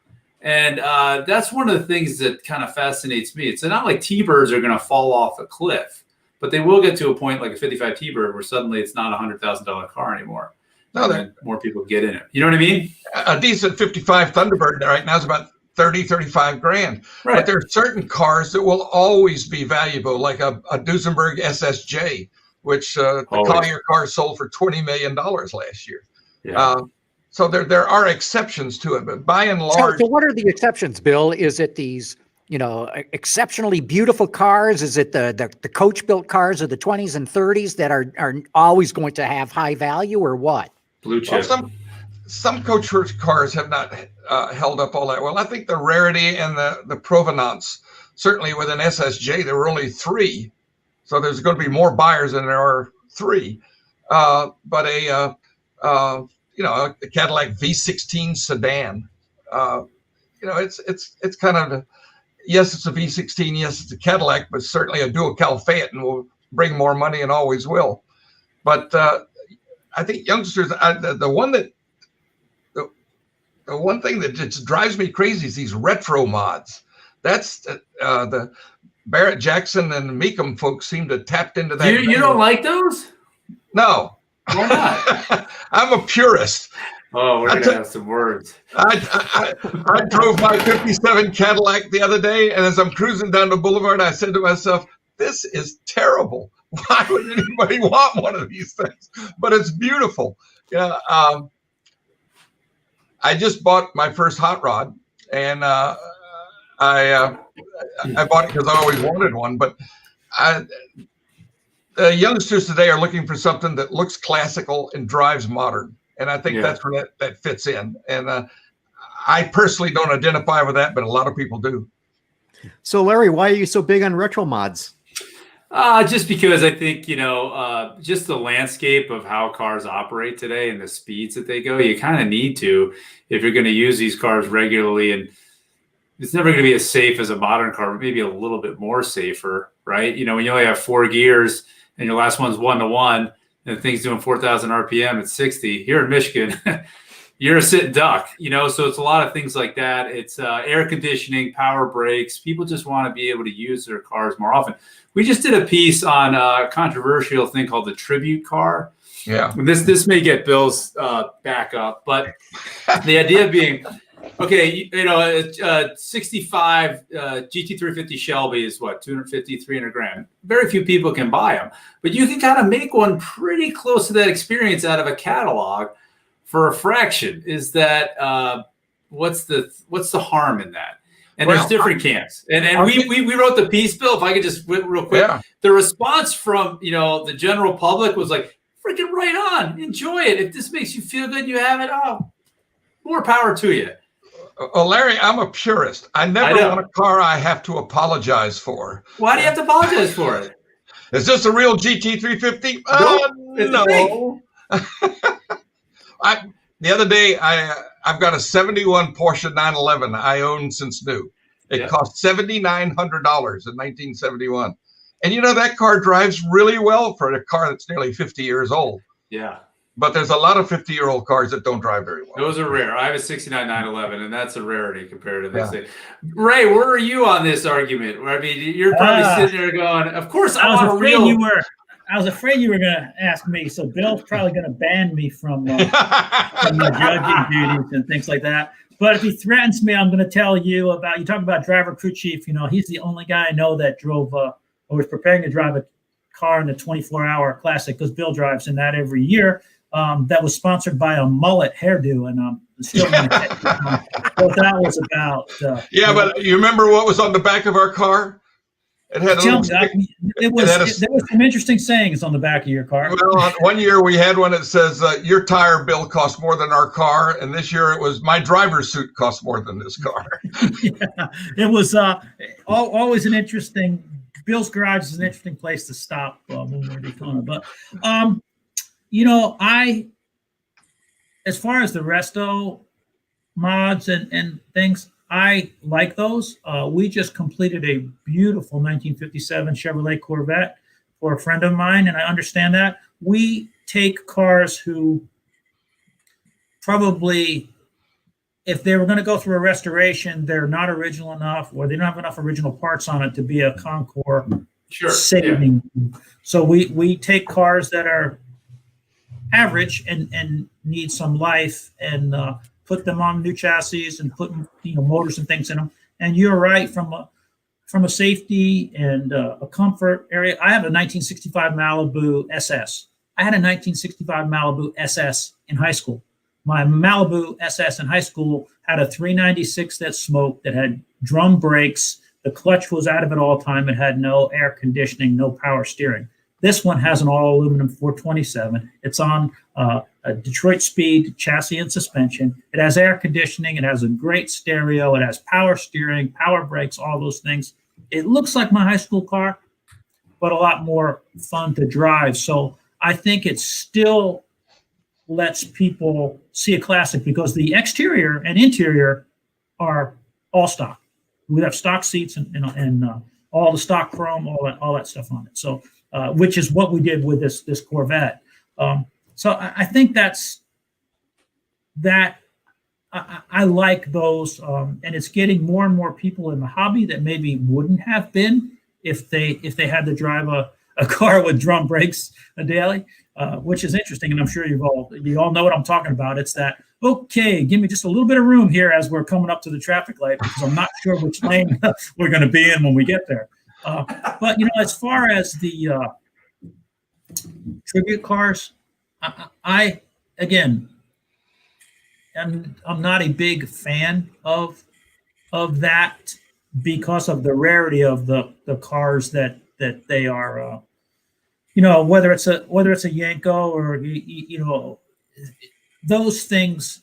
And that's one of the things that kind of fascinates me. It's not like T-Birds are going to fall off a cliff, but they will get to a point like a 55 T-Bird where suddenly it's not a $100,000 car anymore. No, and more people get in it. You know what I mean? A decent 55 Thunderbird right now is about 30, 35 grand. Right. But there are certain cars that will always be valuable, like a Duesenberg SSJ, which the Collier car sold for $20 million last year. Yeah. So there are exceptions to it, but by and large. So what are the exceptions, Bill? Is it these, exceptionally beautiful cars? Is it the coach-built cars of the 20s and 30s that are always going to have high value, or what? Blue chip. Well, some coach cars have not held up all that well. I think the rarity and the provenance, certainly with an SSJ, there were only 3. So there's going to be more buyers than there are 3. But a Cadillac V16 sedan, it's kind of, yes, it's a V16, yes, it's a Cadillac, but certainly a dual cal Phaeton will bring more money and always will. But I think youngsters, the one thing that just drives me crazy is these retro mods. That's the Barrett Jackson and Meekum folks seem to tapped into that. You don't like those? No. Why not? I'm a purist. Oh, we're going to have some words. I drove my 57 Cadillac the other day, and as I'm cruising down the boulevard, I said to myself, this is terrible. Why would anybody want one of these things? But it's beautiful. Yeah. I just bought my first hot rod, and I bought it because I always wanted one. But the youngsters today are looking for something that looks classical and drives modern, and I think that's where that fits in. And I personally don't identify with that, but a lot of people do. So, Larry, why are you so big on retro mods? Just because I think, just the landscape of how cars operate today and the speeds that they go, you kind of need to, if you're going to use these cars regularly. And it's never going to be as safe as a modern car, but maybe a little bit more safer, right? When you only have 4 gears and your last one's 1-to-1 and the thing's doing 4,000 RPM at 60 here in Michigan, you're a sitting duck, so it's a lot of things like that. It's air conditioning, power brakes. People just want to be able to use their cars more often. We just did a piece on a controversial thing called the tribute car. Yeah. And this may get Bill's back up, but the idea being, okay, a 65 GT350 Shelby is what, 250, 300 grand. Very few people can buy them, but you can kind of make one pretty close to that experience out of a catalog for a fraction. Is that what's the harm in that? And there's different camps. And we wrote the piece, Bill, if I could just real quick. Yeah. The response from, the general public was like, freaking right on, enjoy it. If this makes you feel good, you have it, more power to you. Well, Larry, I'm a purist. I never want a car I have to apologize for. Why do you have to apologize for it? Is this a real GT350? No. The other day, I've got a 71 Porsche 911 I own since new. It cost $7,900 in 1971. And that car drives really well for a car that's nearly 50 years old. Yeah. But there's a lot of 50-year-old cars that don't drive very well. Those are rare. I have a 69 911, and that's a rarity compared to this thing. Ray, where are you on this argument? I mean, you're probably sitting there going, of course, I was afraid you were going to ask me. So Bill's probably going to ban me from the judging duties and things like that. But if he threatens me, I'm going to tell you about, you talk about driver crew chief, he's the only guy I know that drove or was preparing to drive a car in the 24-hour classic, because Bill drives in that every year. That was sponsored by a mullet hairdo, and still what that was about. But you remember what was on the back of our car? It had there was some interesting sayings on the back of your car. Well, one year we had one that says, your tire bill costs more than our car. And this year it was, my driver's suit costs more than this car. It was always an interesting, Bill's garage is an interesting place to stop when we're in Daytona. But, as far as the resto mods and things, I like those. We just completed a beautiful 1957 Chevrolet Corvette for a friend of mine, and I understand that. We take cars who probably, if they were going to go through a restoration, they're not original enough, or they don't have enough original parts on it to be a Concours saving. Yeah. So we take cars that are average and need some life, and put them on new chassis and put motors and things in them. And you're right, from a safety and a comfort area. I have a 1965 Malibu SS. I had a 1965 Malibu SS in high school. My Malibu SS in high school had a 396 that smoked, that had drum brakes. The clutch was out of it all the time. It had no air conditioning, no power steering. This one has an all aluminum 427. It's on a Detroit Speed chassis and suspension. It has air conditioning. It has a great stereo. It has power steering, power brakes, all those things. It looks like my high school car, but a lot more fun to drive. So I think it still lets people see a classic, because the exterior and interior are all stock. We have stock seats and all the stock chrome, all that stuff on it. So, which is what we did with this Corvette. So I think I like those, and it's getting more and more people in the hobby that maybe wouldn't have been if they had to drive a car with drum brakes daily, which is interesting. And I'm sure you all know what I'm talking about. It's that, okay, give me just a little bit of room here as we're coming up to the traffic light, because I'm not sure which lane we're going to be in when we get there. But as far as the tribute cars, I'm not a big fan of that, because of the rarity of the cars that they are. Whether it's a Yanko or those things.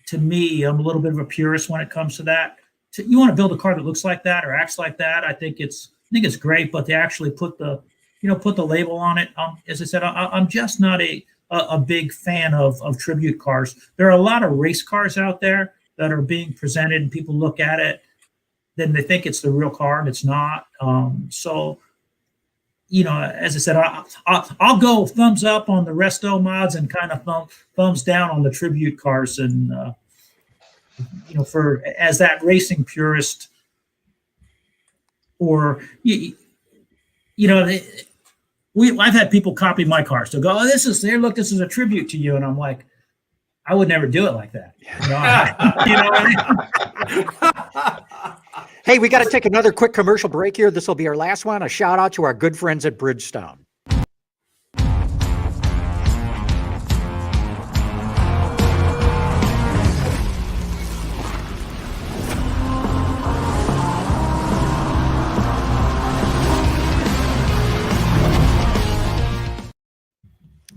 To me, I'm a little bit of a purist when it comes to that. You want to build a car that looks like that or acts like that. I think it's great, but they actually put the label on it. As I said, I'm just not a big fan of tribute cars. There are a lot of race cars out there that are being presented, and people look at it, then they think it's the real car, and it's not. So, as I said, I'll go thumbs up on the Resto-mods and kind of thumbs down on the tribute cars, and for as that racing purist, or I've had people copy my cars. So go, this is a tribute to you, and I'm like, I would never do it like that. You know what I mean? Hey, we got to take another quick commercial break here. This will be our last one. A shout out to our good friends at Bridgestone.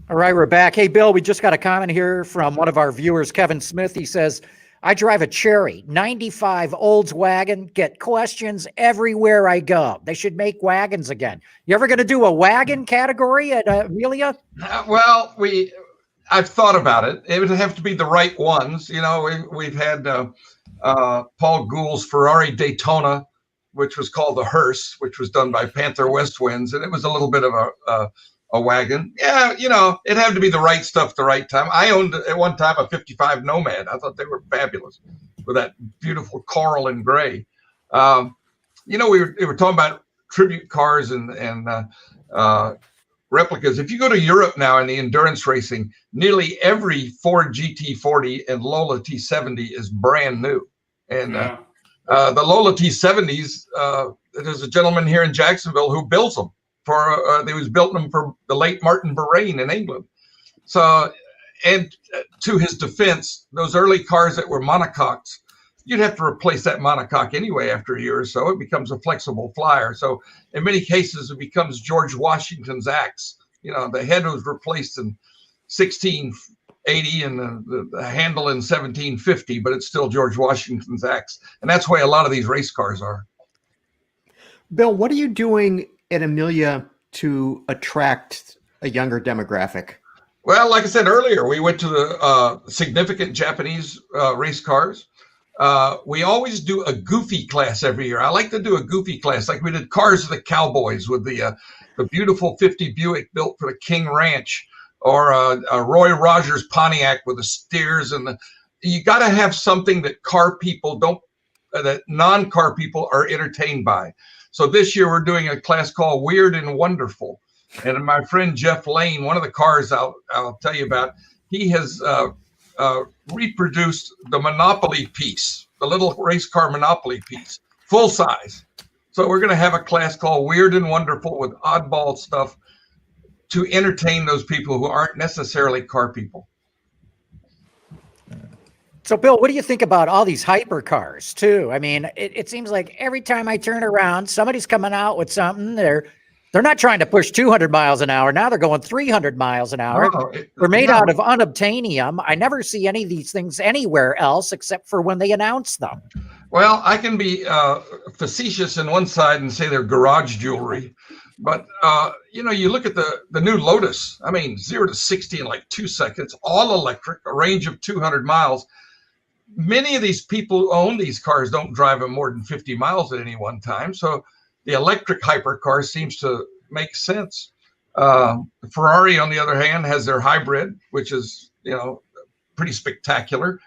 All right, we're back. Hey, Bill, we just got a comment here from one of our viewers, Kevin Smith. He says, I drive a Cherry 95 Oldswagon, get questions everywhere I go. They should make wagons again. You ever going to do a wagon category at Amelia? Well, I've thought about it. It would have to be the right ones. You know, we've had Paul Gould's Ferrari Daytona, which was called the Hearse, which was done by Panther West Winds, and it was a little bit of a wagon. Yeah, you know, it had to be the right stuff at the right time. I owned at one time a 55 Nomad. I thought they were fabulous with that beautiful coral and gray. You know, we were talking about tribute cars and replicas. If you go to Europe now in the endurance racing, nearly every Ford GT40 and Lola T70 is brand new. And the Lola T70s, there's a gentleman here in Jacksonville who builds them they was building them for the late Martin Bourrain in England. So, and to his defense, those early cars that were monococks, you'd have to replace that monocoque anyway after a year or so. It becomes a flexible flyer. So in many cases, it becomes George Washington's axe. You know, the head was replaced in 1680 and the handle in 1750, but it's still George Washington's axe. And that's why a lot of these race cars are. Bill, what are you doing at Amelia to attract a younger demographic? Well, like I said earlier, we went to the significant Japanese race cars. We always do a goofy class every year. I like to do a goofy class, like we did Cars of the Cowboys with the beautiful 50 Buick built for the King Ranch, or a Roy Rogers Pontiac with the steers. And you got to have something that that non-car people are entertained by. So this year we're doing a class called Weird and Wonderful. And my friend Jeff Lane, one of the cars I'll tell you about, he has reproduced the Monopoly piece, the little race car Monopoly piece, full size. So we're going to have a class called Weird and Wonderful with oddball stuff to entertain those people who aren't necessarily car people. So, Bill, what do you think about all these hypercars, too? I mean, it seems like every time I turn around, somebody's coming out with something. They're not trying to push 200 miles an hour. Now they're going 300 miles an hour. They're made out of unobtainium. I never see any of these things anywhere else except for when they announce them. Well, I can be facetious in one side and say they're garage jewelry. But, you know, you look at the new Lotus, I mean, 0 to 60 in like 2 seconds, all electric, a range of 200 miles. Many of these people who own these cars don't drive them more than 50 miles at any one time. So the electric hypercar seems to make sense. Ferrari, on the other hand, has their hybrid, which is, you know, pretty spectacular.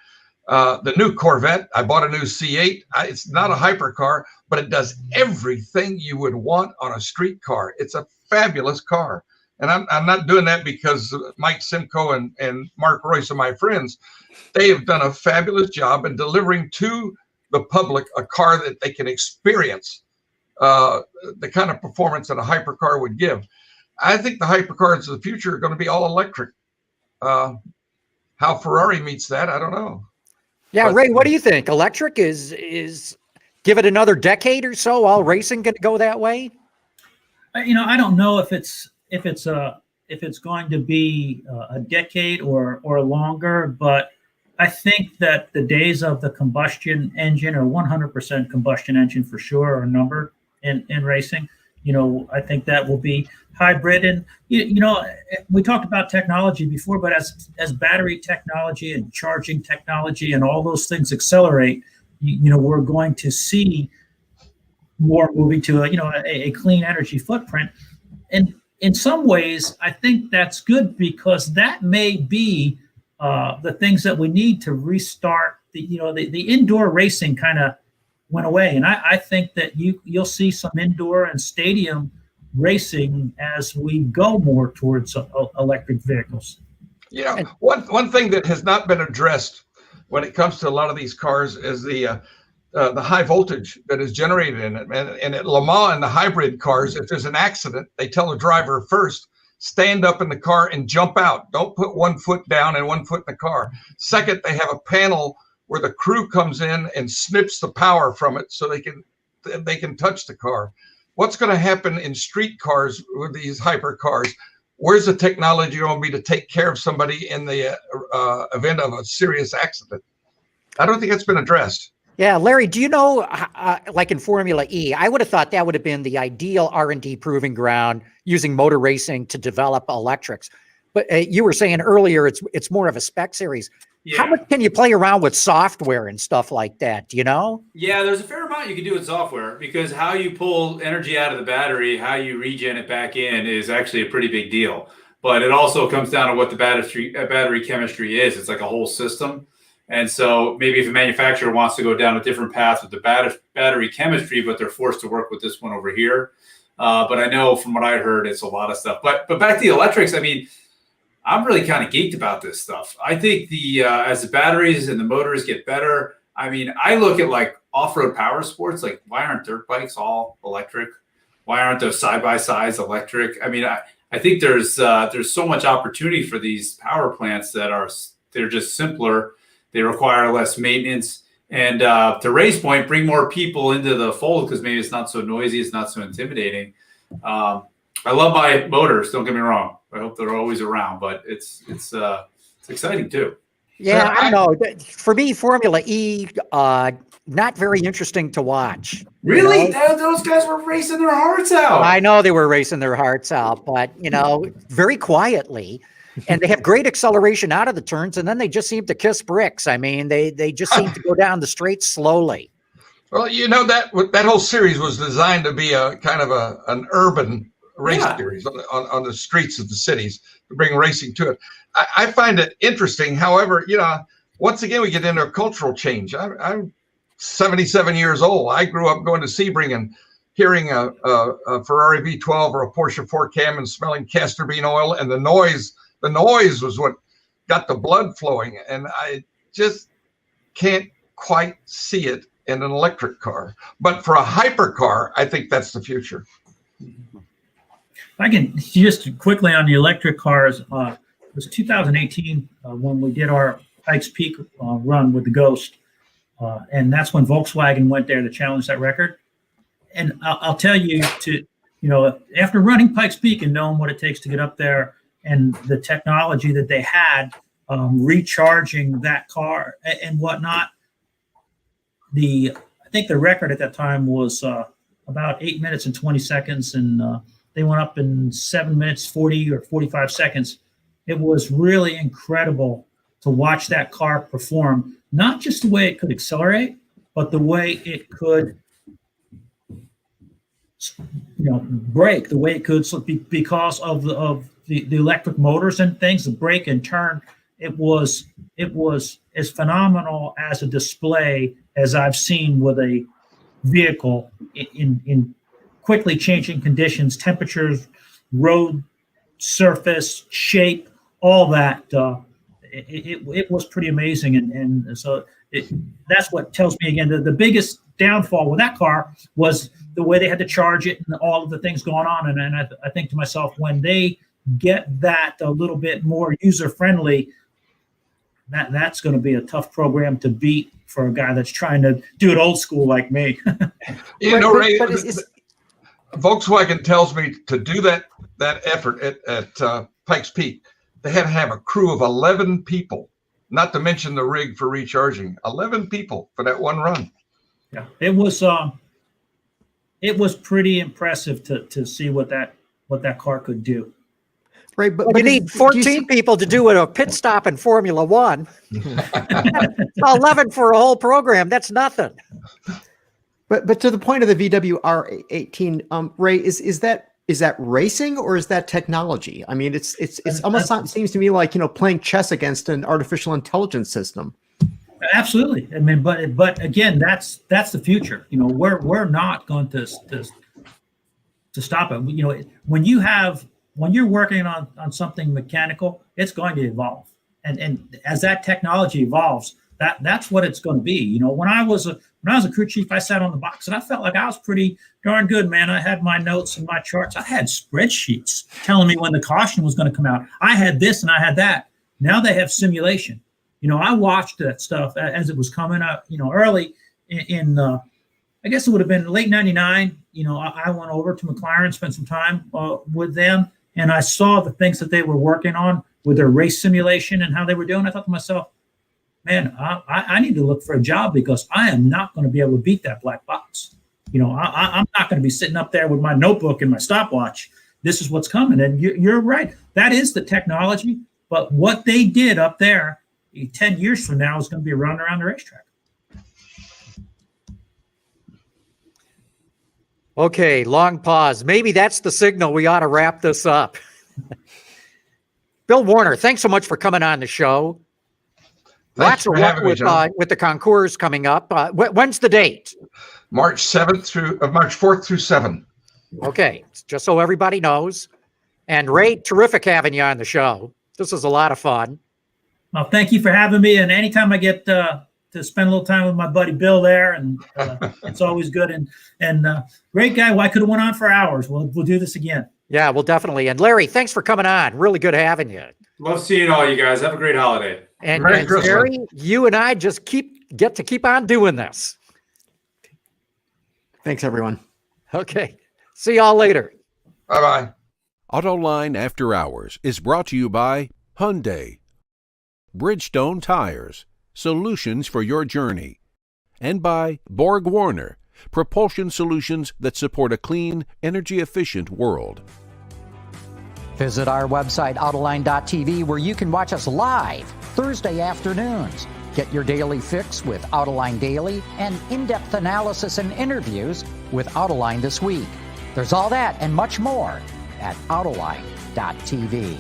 The new Corvette, I bought a new C8. It's not a hypercar, but it does everything you would want on a street car. It's a fabulous car. And I'm not doing that because Mike Simcoe and Mark Royce are my friends. They have done a fabulous job in delivering to the public a car that they can experience the kind of performance that a hypercar would give. I think the hypercars of the future are going to be all electric. How Ferrari meets that, I don't know. Yeah, but, Ray, what do you think? Electric is give it another decade or so, all racing going to go that way? You know, I don't know if it's going to be a decade or longer, but I think that the days of the combustion engine, or 100% combustion engine for sure, are numbered in racing. You know, I think that will be hybrid. And, you know, we talked about technology before, but as battery technology and charging technology and all those things accelerate, you know, we're going to see more moving to a clean energy footprint. And in some ways, I think that's good, because that may be the things that we need to restart. The indoor racing kind of went away, and I think that you'll see some indoor and stadium racing as we go more towards electric vehicles. Yeah, one thing that has not been addressed when it comes to a lot of these cars is the high voltage that is generated in it. And at Le Mans and the hybrid cars, if there's an accident, they tell the driver first, stand up in the car and jump out. Don't put 1 foot down and 1 foot in the car. Second, they have a panel where the crew comes in and snips the power from it so they can touch the car. What's going to happen in street cars with these hypercars? Where's the technology going to be to take care of somebody in the event of a serious accident? I don't think it's been addressed. Yeah, Larry, do you know, like in Formula E, I would have thought that would have been the ideal R&D proving ground, using motor racing to develop electrics. But you were saying earlier it's more of a spec series. Yeah. How much can you play around with software and stuff like that? Do you know? Yeah, there's a fair amount you can do with software because how you pull energy out of the battery, how you regen it back in is actually a pretty big deal. But it also comes down to what the battery chemistry is. It's like a whole system. And so maybe if a manufacturer wants to go down a different path with the battery chemistry, but they're forced to work with this one over here. But I know from what I heard, it's a lot of stuff. But back to the electrics, I mean, I'm really kind of geeked about this stuff. I think as the batteries and the motors get better, I mean, I look at like off-road power sports, like why aren't dirt bikes all electric? Why aren't those side-by-sides electric? I mean, I think there's so much opportunity for these power plants they're just simpler. They require less maintenance. And to Ray's point, bring more people into the fold because maybe it's not so noisy, it's not so intimidating. I love my motors. Don't get me wrong. I hope they're always around, but it's exciting too. Yeah, I don't know. For me, Formula E, not very interesting to watch. Really? You know? Those guys were racing their hearts out. I know they were racing their hearts out, but very quietly. And they have great acceleration out of the turns, and then they just seem to kiss bricks. I mean, they just seem to go down the straight slowly. Well, that whole series was designed to be a kind of an urban race series on the streets of the cities to bring racing to it. I find it interesting. However, once again, we get into a cultural change. I'm 77 years old. I grew up going to Sebring and hearing a Ferrari V12 or a Porsche 4Cam and smelling castor bean oil, and the noise was what got the blood flowing. And I just can't quite see it in an electric car. But for a hypercar, I think that's the future. I can just quickly on the electric cars. It was 2018 when we did our Pikes Peak run with the Ghost. And that's when Volkswagen went there to challenge that record. And I'll tell you after running Pikes Peak and knowing what it takes to get up there and the technology that they had, recharging that car and whatnot, I think the record at that time was about 8 minutes and 20 seconds. And they went up in 7 minutes, 40 or 45 seconds. It was really incredible to watch that car perform, not just the way it could accelerate, but the way it could brake, the way it could, because of the electric motors and things, the brake and turn. It was as phenomenal as a display as I've seen with a vehicle in quickly changing conditions, temperatures, road surface, shape, all that. It was pretty amazing. And so that's what tells me, again, the biggest downfall with that car was the way they had to charge it and all of the things going on. And I think to myself, when they get that a little bit more user-friendly, that's going to be a tough program to beat for a guy that's trying to do it old school like me. Ray, Volkswagen tells me to do that effort at Pikes Peak, they had to have a crew of 11 people, not to mention the rig for recharging. 11 people for that one run. Yeah, it was pretty impressive to see what that car could do. Right, but you need 14 people to do a pit stop in Formula One. 11 for a whole program. That's nothing. But to the point of the VW R18, Ray, is that racing or is that technology? I mean, it's almost seems to me like playing chess against an artificial intelligence system. Absolutely. I mean, but again, that's the future. We're not going to stop it. When you're working on something mechanical, it's going to evolve. And as that technology evolves, that's what it's going to be. When I was a crew chief, I sat on the box and I felt like I was pretty darn good, man. I had my notes and my charts. I had spreadsheets telling me when the caution was going to come out. I had this and I had that. Now they have simulation. I watched that stuff as it was coming up, early in I guess it would have been late 99. I went over to McLaren, spent some time with them, and I saw the things that they were working on with their race simulation and how they were doing. I thought to myself, man, I need to look for a job because I am not going to be able to beat that black box. I'm not going to be sitting up there with my notebook and my stopwatch, this is what's coming. And you're right. That is the technology. But what they did up there 10 years from now is going to be running around the racetrack. Okay, long pause. Maybe that's the signal we ought to wrap this up. Bill Warner, thanks so much for coming on the show. Thanks for having me, John. With the Concours coming up. When's the date? March 4th through 7th. Okay, just so everybody knows. And Ray, terrific having you on the show. This was a lot of fun. Well, thank you for having me. And anytime I get to spend a little time with my buddy Bill there, and it's always good. And great guy. Well, I could have went on for hours. We'll do this again. Yeah, well, definitely. And Larry, thanks for coming on. Really good having you. Love seeing all you guys. Have a great holiday. And Jerry, you and I just get to keep on doing this. Thanks, everyone. Okay. See y'all later. Bye-bye. Autoline After Hours is brought to you by Hyundai, Bridgestone Tires, solutions for your journey, and by Borg Warner, propulsion solutions that support a clean, energy-efficient world. Visit our website, Autoline.tv, where you can watch us live Thursday afternoons. Get your daily fix with Autoline Daily and in-depth analysis and interviews with Autoline This Week. There's all that and much more at Autoline.tv.